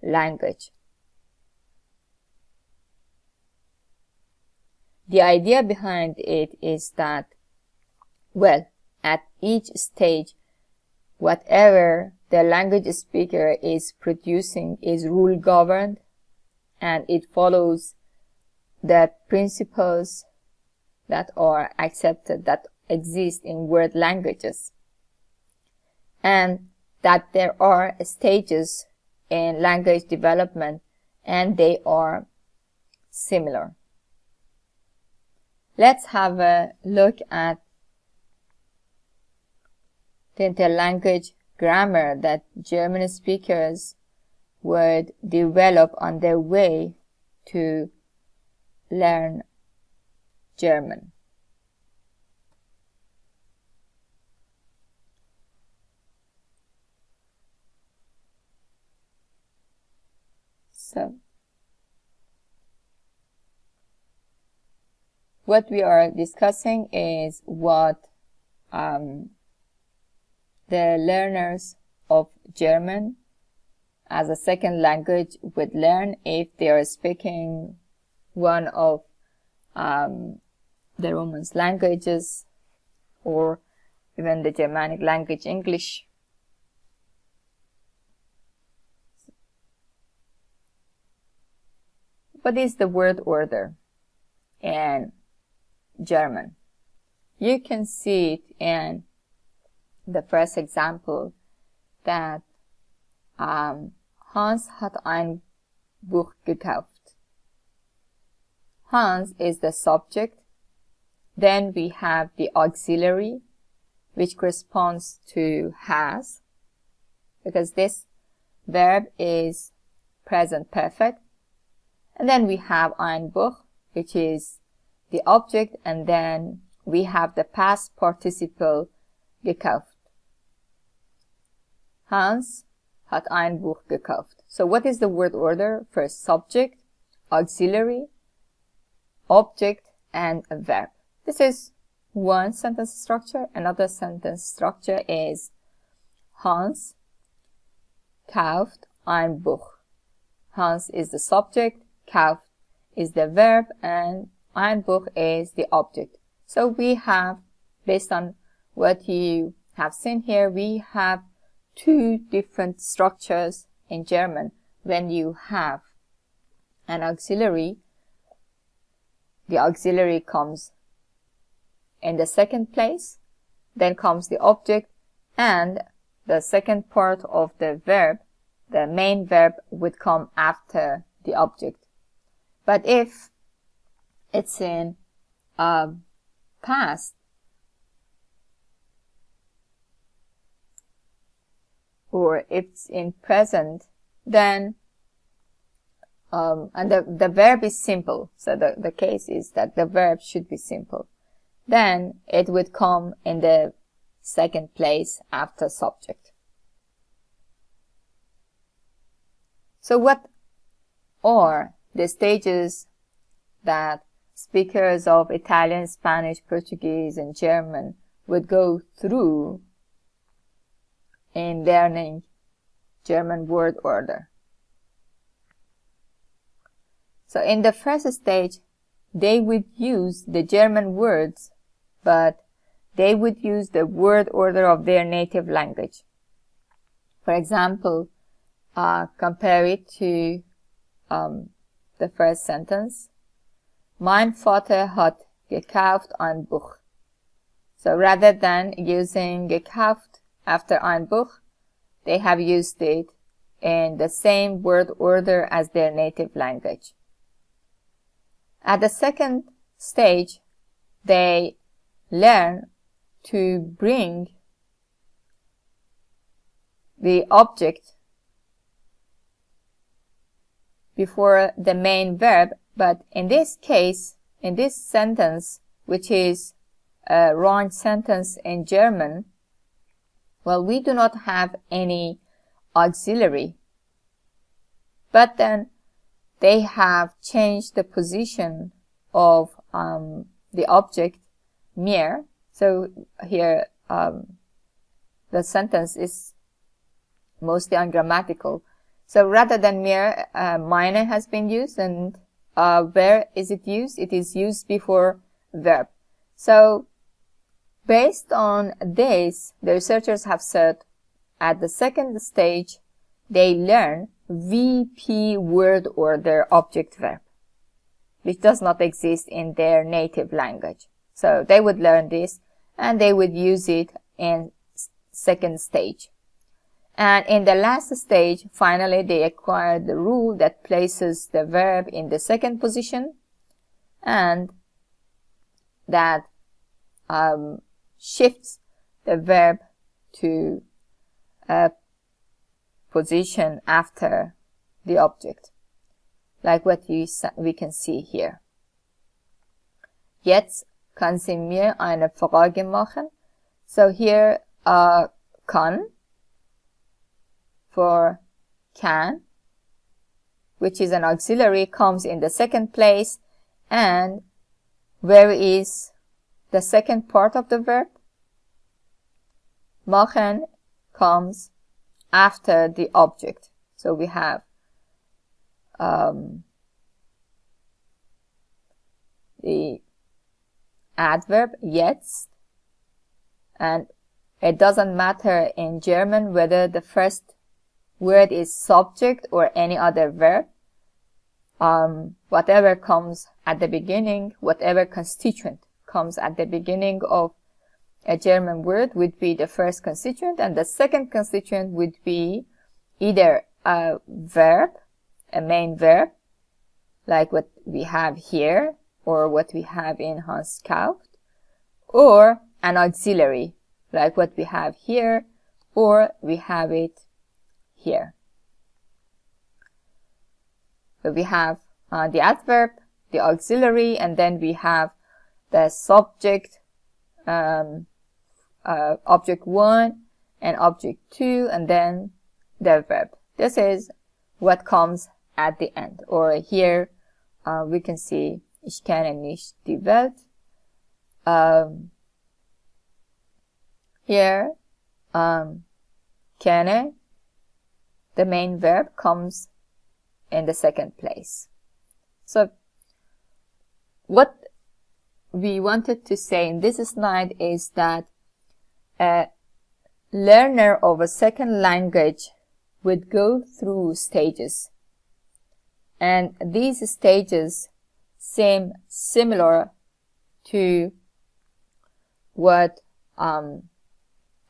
language. The idea behind it is that, well, at each stage, whatever the language speaker is producing is rule governed, and it follows the principles that are accepted, that exist in word languages, and that there are stages in language development, and they are similar. Let's have a look at the interlanguage grammar that German speakers would develop on their way to learn German. So, what we are discussing is what the learners of German as a second language would learn if they are speaking one of the Romance languages or even the Germanic language English. What is the word order in German? You can see it in the first example that Hans hat ein Buch gekauft. Hans is the subject. Then we have the auxiliary, which corresponds to has, because this verb is present perfect. And then we have ein Buch, which is the object, and then we have the past participle gekauft. Hans hat ein Buch gekauft. So what is the word order? First subject, auxiliary, object, and a verb. This is one sentence structure. Another sentence structure is Hans kauft ein Buch. Hans is the subject, kauft is the verb, and ein Buch is the object. So we have, based on what you have seen here, we have two different structures in German. When you have an auxiliary, the auxiliary comes in the second place, then comes the object, and the second part of the verb, the main verb, would come after the object. But if it's in past, or if it's in present, then and the verb is simple, so the case is that the verb should be simple, then it would come in the second place after subject. So what are the stages that speakers of Italian, Spanish, Portuguese, and German would go through in learning German word order? So in the first stage, they would use the German words, but they would use the word order of their native language. For example, compare it to the first sentence. Mein Vater hat gekauft ein Buch. So rather than using gekauft after ein Buch, they have used it in the same word order as their native language. At the second stage, they learn to bring the object before the main verb, but in this case, in this sentence, which is a wrong sentence in German, well, we do not have any auxiliary, but then they have changed the position of the object mir. So here the sentence is mostly ungrammatical. So rather than mir, meine has been used, and where is it used? It is used before verb. So based on this, the researchers have said at the second stage, they learn VP word order object verb, which does not exist in their native language. So they would learn this and they would use it in second stage. And in the last stage, finally, they acquired the rule that places the verb in the second position and that shifts the verb to a position after the object, like what we can see here. Jetzt kann sie mir eine Frage machen. So here, kann for can, which is an auxiliary, comes in the second place. And where is the second part of the verb? Machen comes after the object. So we have the adverb jetzt, and it doesn't matter in German whether the first word is subject or any other verb. Whatever comes at the beginning, whatever constituent comes at the beginning of a German word would be the first constituent, and the second constituent would be either a verb, a main verb, like what we have here, or what we have in Hans kauft, or an auxiliary, like what we have here, or we have it here. So we have the adverb, the auxiliary, and then we have the subject, object 1 and object 2, and then the verb. This is what comes at the end. Or here we can see ich kenne nicht die Welt. Here kenne, the main verb, comes in the second place. So what we wanted to say in this slide is that a learner of a second language would go through stages, and these stages seem similar to what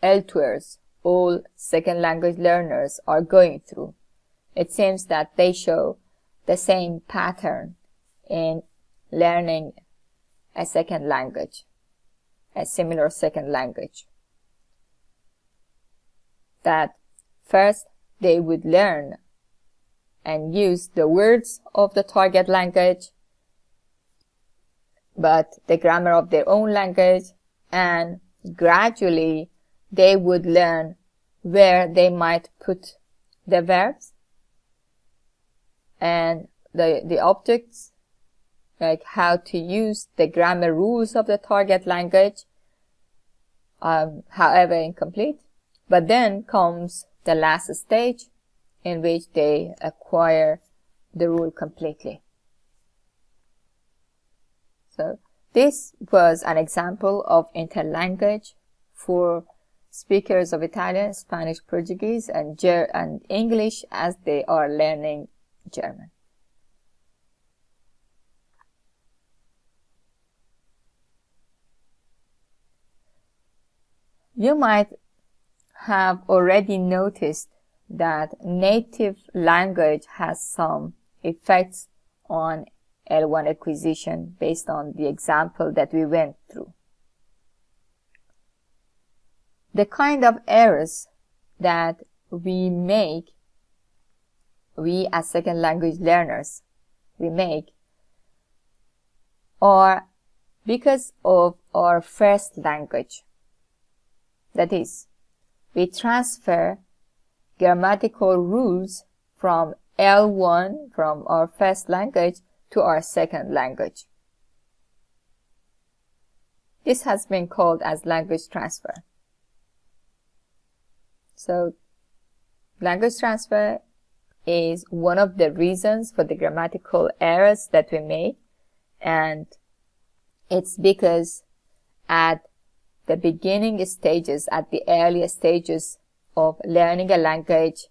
L2ers, all second language learners, are going through. It seems that they show the same pattern in learning a second language, a similar second language. That first they would learn and use the words of the target language, but the grammar of their own language, and gradually they would learn where they might put the verbs and the objects, like how to use the grammar rules of the target language, however incomplete. But then comes the last stage, in which they acquire the rule completely. So this was an example of interlanguage for speakers of Italian, Spanish, Portuguese, and English as they are learning German. You might have already noticed that native language has some effects on L1 acquisition based on the example that we went through. The kind of errors that we as second language learners, we make are because of our first language. That is, we transfer grammatical rules from L1, from our first language, to our second language. This has been called as language transfer. So, language transfer is one of the reasons for the grammatical errors that we make, and it's because at the beginning stages, at the earlier stages of learning a language,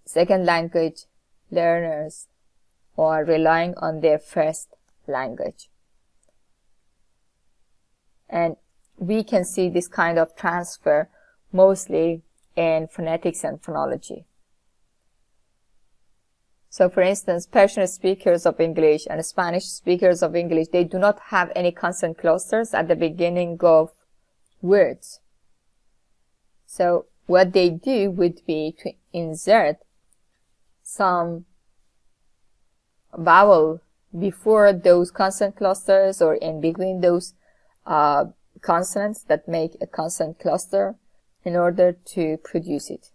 second language learners are relying on their first language. And we can see this kind of transfer mostly in phonetics and phonology. So for instance, Persian speakers of English and Spanish speakers of English, they do not have any consonant clusters at the beginning of words. So what they do would be to insert some vowel before those consonant clusters or in between those consonants that make a consonant cluster in order to produce it.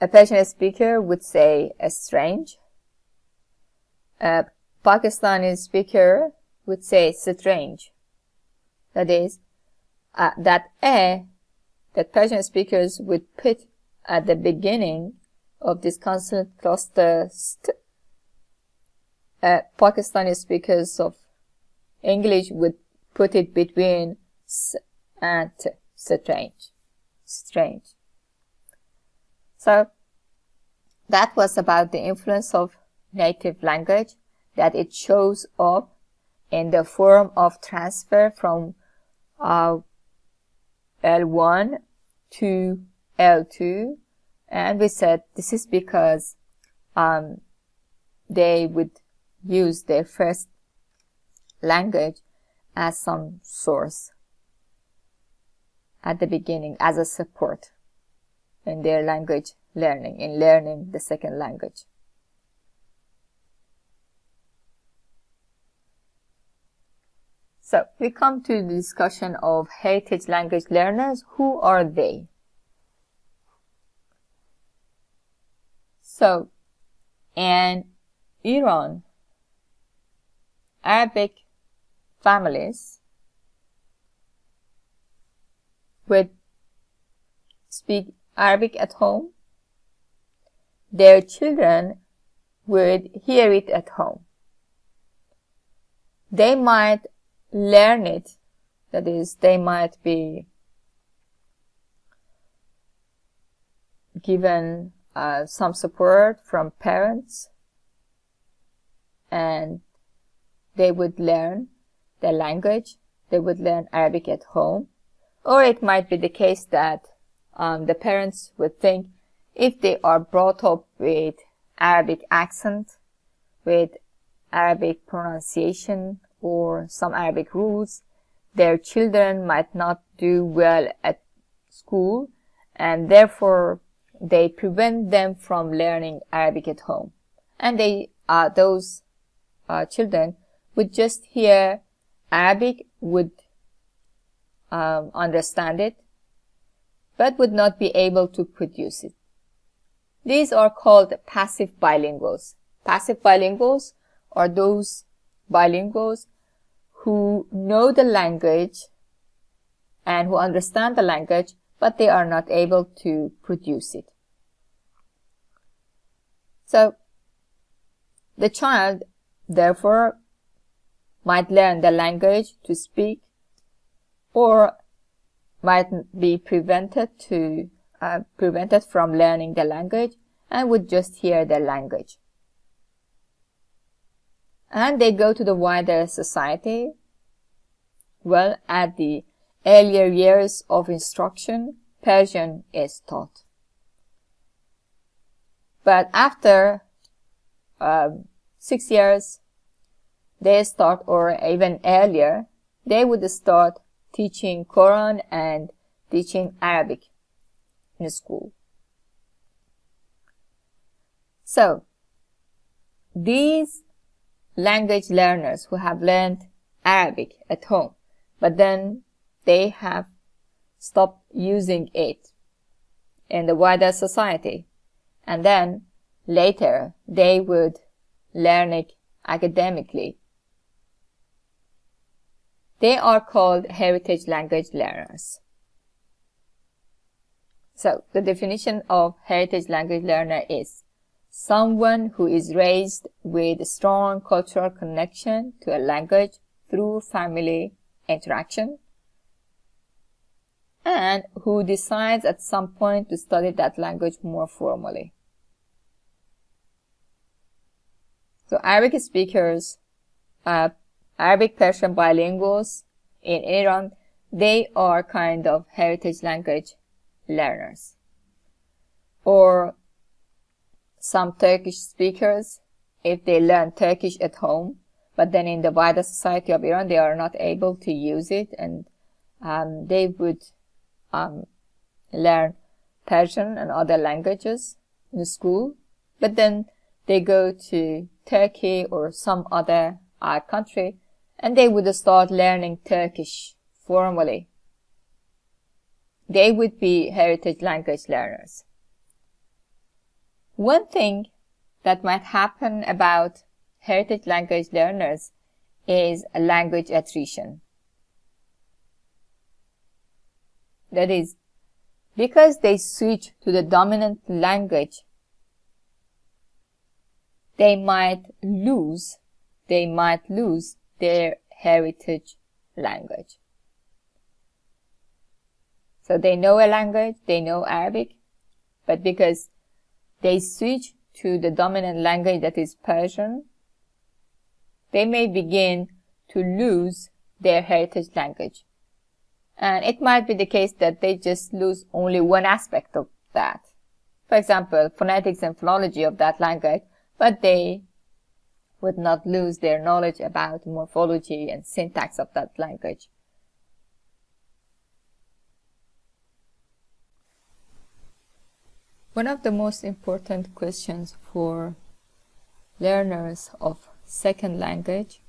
A Persian speaker would say strange. A Pakistani speaker would say strange. That is, that that Persian speakers would put at the beginning of this consonant cluster st. Pakistani speakers of English would put it between s and t. Strange. So that was about the influence of native language, that it shows up in the form of transfer from L1 to L2, and we said this is because they would use their first language as some source at the beginning, as a support in their language learning, in learning the second language. So we come to the discussion of heritage language learners. Who are they? So in Iran, Arabic families would speak Arabic at home. Their children would hear it at home. They might learn it, that is, they might be given some support from parents, and they would learn the language. They would learn Arabic at home. Or it might be the case that the parents would think, if they are brought up with Arabic accent, with Arabic pronunciation, or some Arabic rules, their children might not do well at school, and therefore they prevent them from learning Arabic at home. And those children would just hear Arabic, would understand it, but would not be able to produce it. These are called passive bilinguals. Passive bilinguals are those bilinguals who know the language and who understand the language, but they are not able to produce it. So the child, therefore, might learn the language to speak, or might be prevented from learning the language and would just hear the language. And they go to the wider society. Well, at the earlier years of instruction, Persian is taught. But after 6 years, they start, or even earlier, they would start teaching Quran and teaching Arabic in school. So, these language learners who have learned Arabic at home, but then they have stopped using it in the wider society, and then later they would learn it academically. They are called heritage language learners. So, the definition of heritage language learner is someone who is raised with a strong cultural connection to a language through family interaction, and who decides at some point to study that language more formally. So Arabic speakers, Arabic Persian bilinguals in Iran, they are kind of heritage language learners. Or some Turkish speakers, if they learn Turkish at home, but then in the wider society of Iran, they are not able to use it, and they would learn Persian and other languages in school, but then they go to Turkey or some other country, and they would start learning Turkish formally. They would be heritage language learners. One thing that might happen about heritage language learners is language attrition. That is, because they switch to the dominant language, they might lose their heritage language. So they know a language, they know Arabic, but because they switch to the dominant language, that is Persian, they may begin to lose their heritage language. And it might be the case that they just lose only one aspect of that. For example, phonetics and phonology of that language, but they would not lose their knowledge about morphology and syntax of that language. One of the most important questions for learners of second language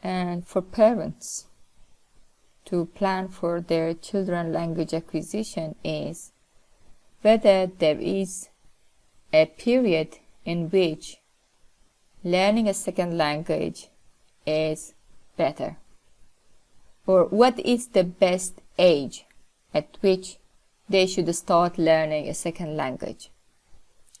and for parents to plan for their children's language acquisition is whether there is a period in which learning a second language is better, or what is the best age at which they should start learning a second language.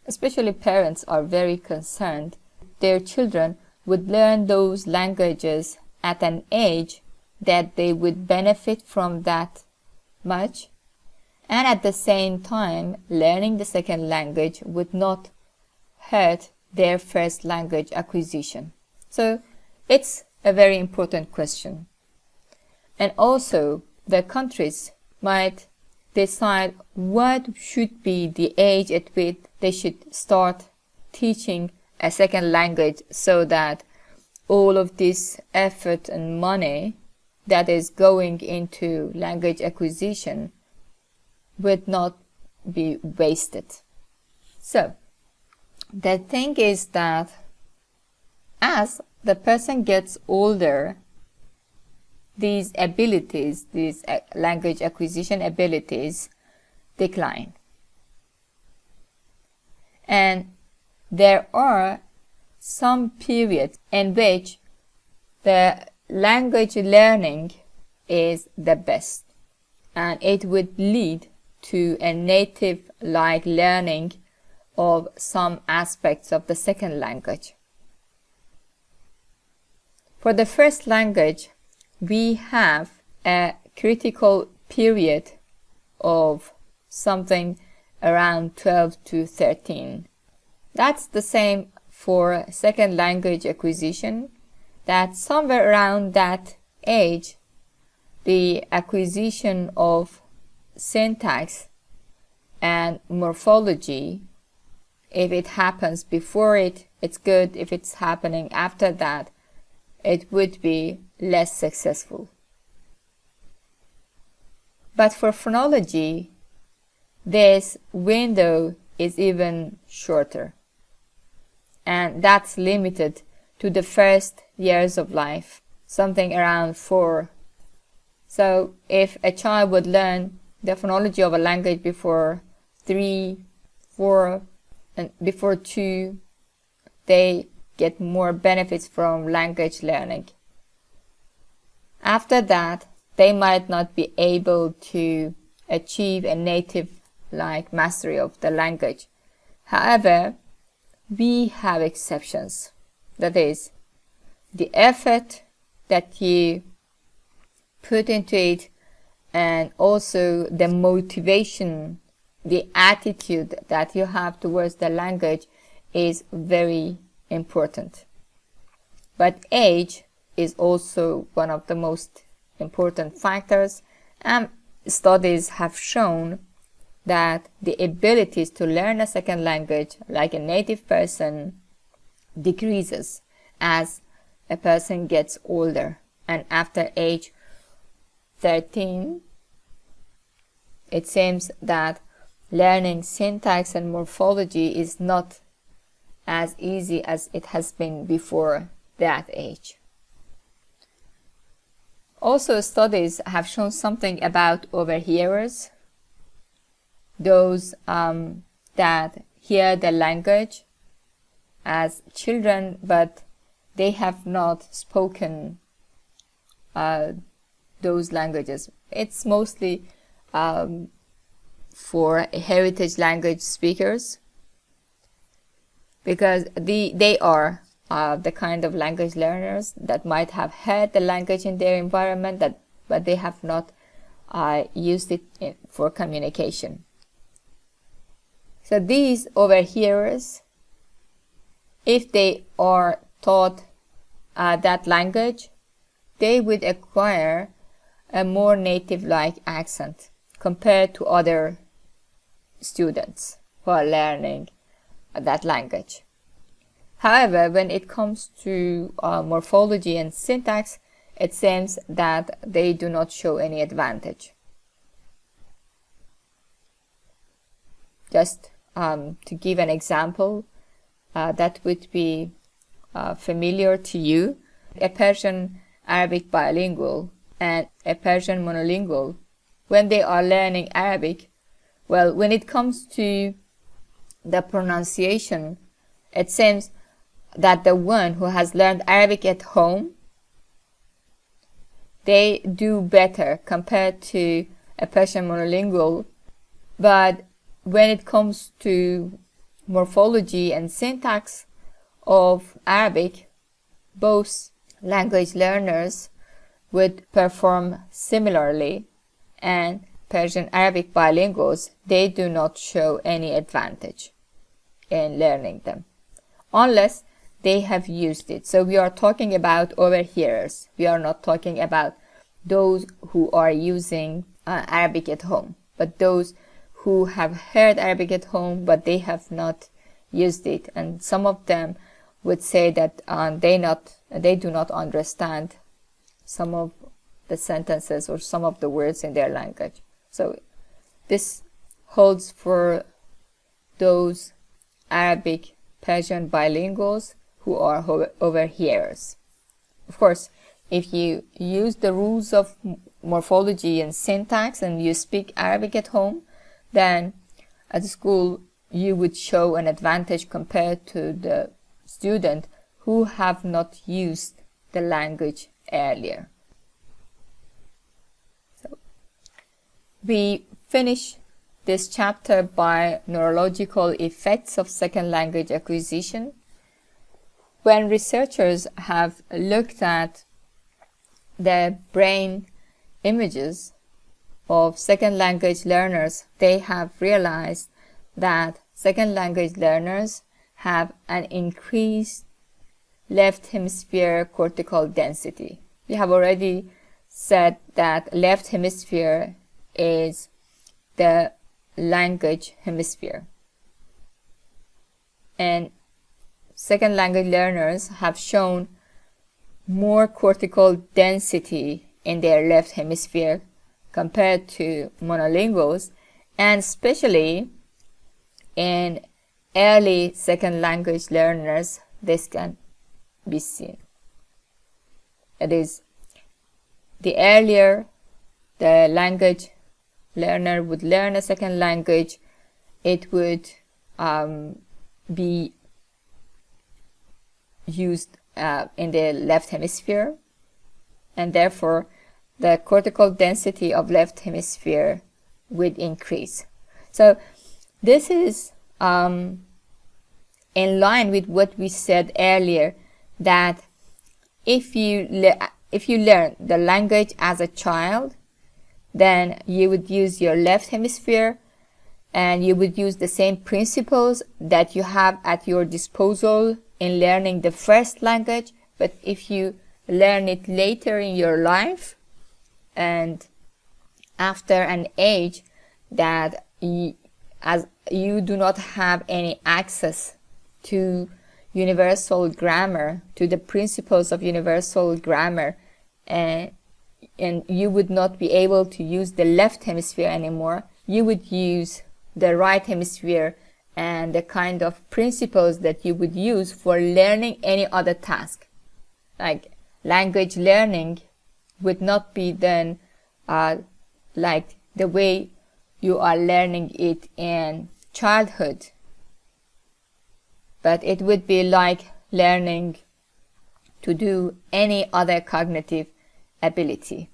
Especially parents are very concerned their children would learn those languages at an age that they would benefit from that much, and at the same time learning the second language would not hurt their first language acquisition. So it's a very important question. And also the countries might decide what should be the age at which they should start teaching a second language, so that all of this effort and money that is going into language acquisition would not be wasted. So the thing is that as the person gets older, these abilities, these language acquisition abilities, decline. And there are some periods in which the language learning is the best, and it would lead to a native-like learning of some aspects of the second language. For the first language, we have a critical period of something around 12 to 13. That's the same for second language acquisition, that somewhere around that age, the acquisition of syntax and morphology, if it happens before it, it's good. If it's happening after that, it would be less successful. But for phonology, this window is even shorter, and that's limited to the first years of life, something around 4. So if a child would learn the phonology of a language before 3, 4, and before 2, they get more benefits from language learning. After that, they might not be able to achieve a native-like mastery of the language. However, we have exceptions. That is, the effort that you put into it, and also the motivation, the attitude that you have towards the language is very important. But age is also one of the most important factors, and studies have shown that the abilities to learn a second language like a native person decreases as a person gets older, and after age 13 it seems that learning syntax and morphology is not as easy as it has been before that age. Also, studies have shown something about overhearers, those that hear the language as children, but they have not spoken those languages. It's mostly for heritage language speakers, because they are the kind of language learners that might have heard the language in their environment, but they have not used it for communication. So these overhearers, if they are taught that language, they would acquire a more native-like accent compared to other students who are learning that language. However, when it comes to morphology and syntax, it seems that they do not show any advantage. Just to give an example that would be familiar to you, a Persian Arabic bilingual and a Persian monolingual, when they are learning Arabic, well, when it comes to the pronunciation, it seems that the one who has learned Arabic at home, they do better compared to a Persian monolingual. But when it comes to morphology and syntax of Arabic, both language learners would perform similarly, and Persian Arabic bilinguals, they do not show any advantage in learning them unless they have used it. So we are talking about overhearers. We are not talking about those who are using Arabic at home, but those who have heard Arabic at home but they have not used it. And some of them would say that they do not understand some of the sentences or some of the words in their language. So this holds for those Arabic Persian bilinguals who are overhearers. Of course, if you use the rules of morphology and syntax and you speak Arabic at home, then at school you would show an advantage compared to the student who have not used the language earlier. So we finish this chapter by neurological effects of second language acquisition. When researchers have looked at the brain images of second language learners, they have realized that second language learners have an increased left hemisphere cortical density. We have already said that left hemisphere is the language hemisphere, and second language learners have shown more cortical density in their left hemisphere compared to monolinguals, and especially in early second language learners this can be seen. It is, the earlier the language learner would learn a second language, it would be used in the left hemisphere, and therefore the cortical density of left hemisphere would increase. So this is in line with what we said earlier, that if you learn the language as a child, then you would use your left hemisphere and you would use the same principles that you have at your disposal in learning the first language. But if you learn it later in your life and after an age that as you do not have any access to universal grammar, to the principles of universal grammar, and you would not be able to use the left hemisphere anymore, you would use the right hemisphere and the kind of principles that you would use for learning any other task. Like language learning would not be then like the way you are learning it in childhood, but it would be like learning to do any other cognitive ability.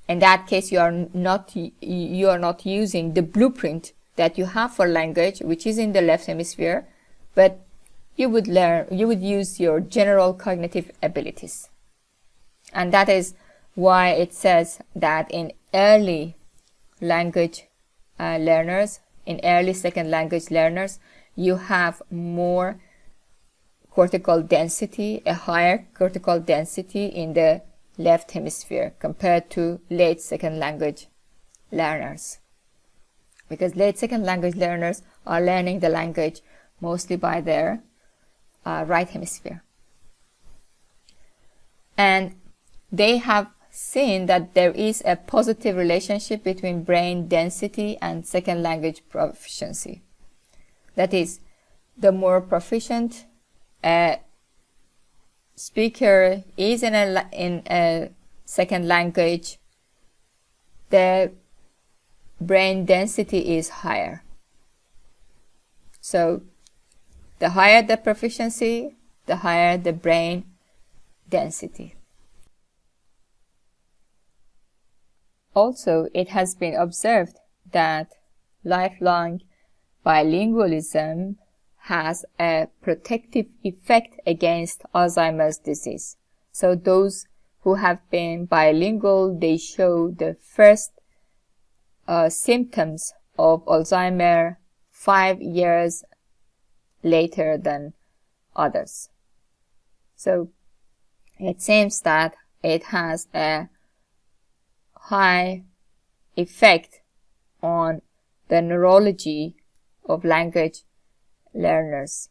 In that case, you are not using the blueprint that you have for language, which is in the left hemisphere, but you would use your general cognitive abilities. And that is why it says that in early language learners, in early second language learners, you have more cortical density, a higher cortical density in the left hemisphere compared to late second language learners. Because late second language learners are learning the language mostly by their right hemisphere. And they have seen that there is a positive relationship between brain density and second language proficiency. That is, the more proficient a speaker is in a second language, the brain density is higher. So the higher the proficiency, the higher the brain density. Also, it has been observed that lifelong bilingualism has a protective effect against Alzheimer's disease. So those who have been bilingual, they show the first symptoms of Alzheimer's 5 years later than others. So it seems that it has a high effect on the neurology of language learners,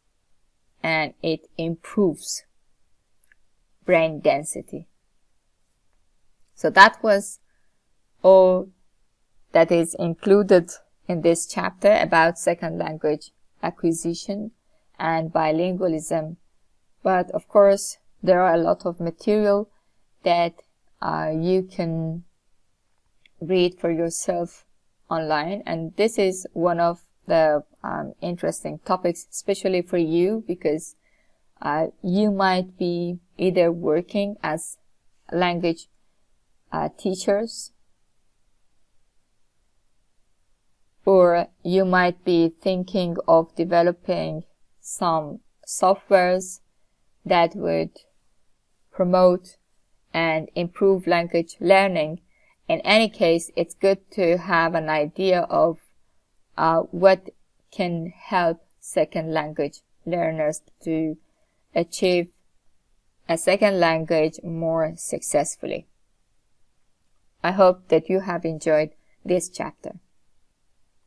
and it improves brain density. So that was all that is included in this chapter about second language acquisition and bilingualism. But of course, there are a lot of material that you can read for yourself online, and this is one of the interesting topics, especially for you, because you might be either working as language teachers, or you might be thinking of developing some softwares that would promote and improve language learning. In any case, it's good to have an idea of what can help second language learners to achieve a second language more successfully. I hope that you have enjoyed this chapter.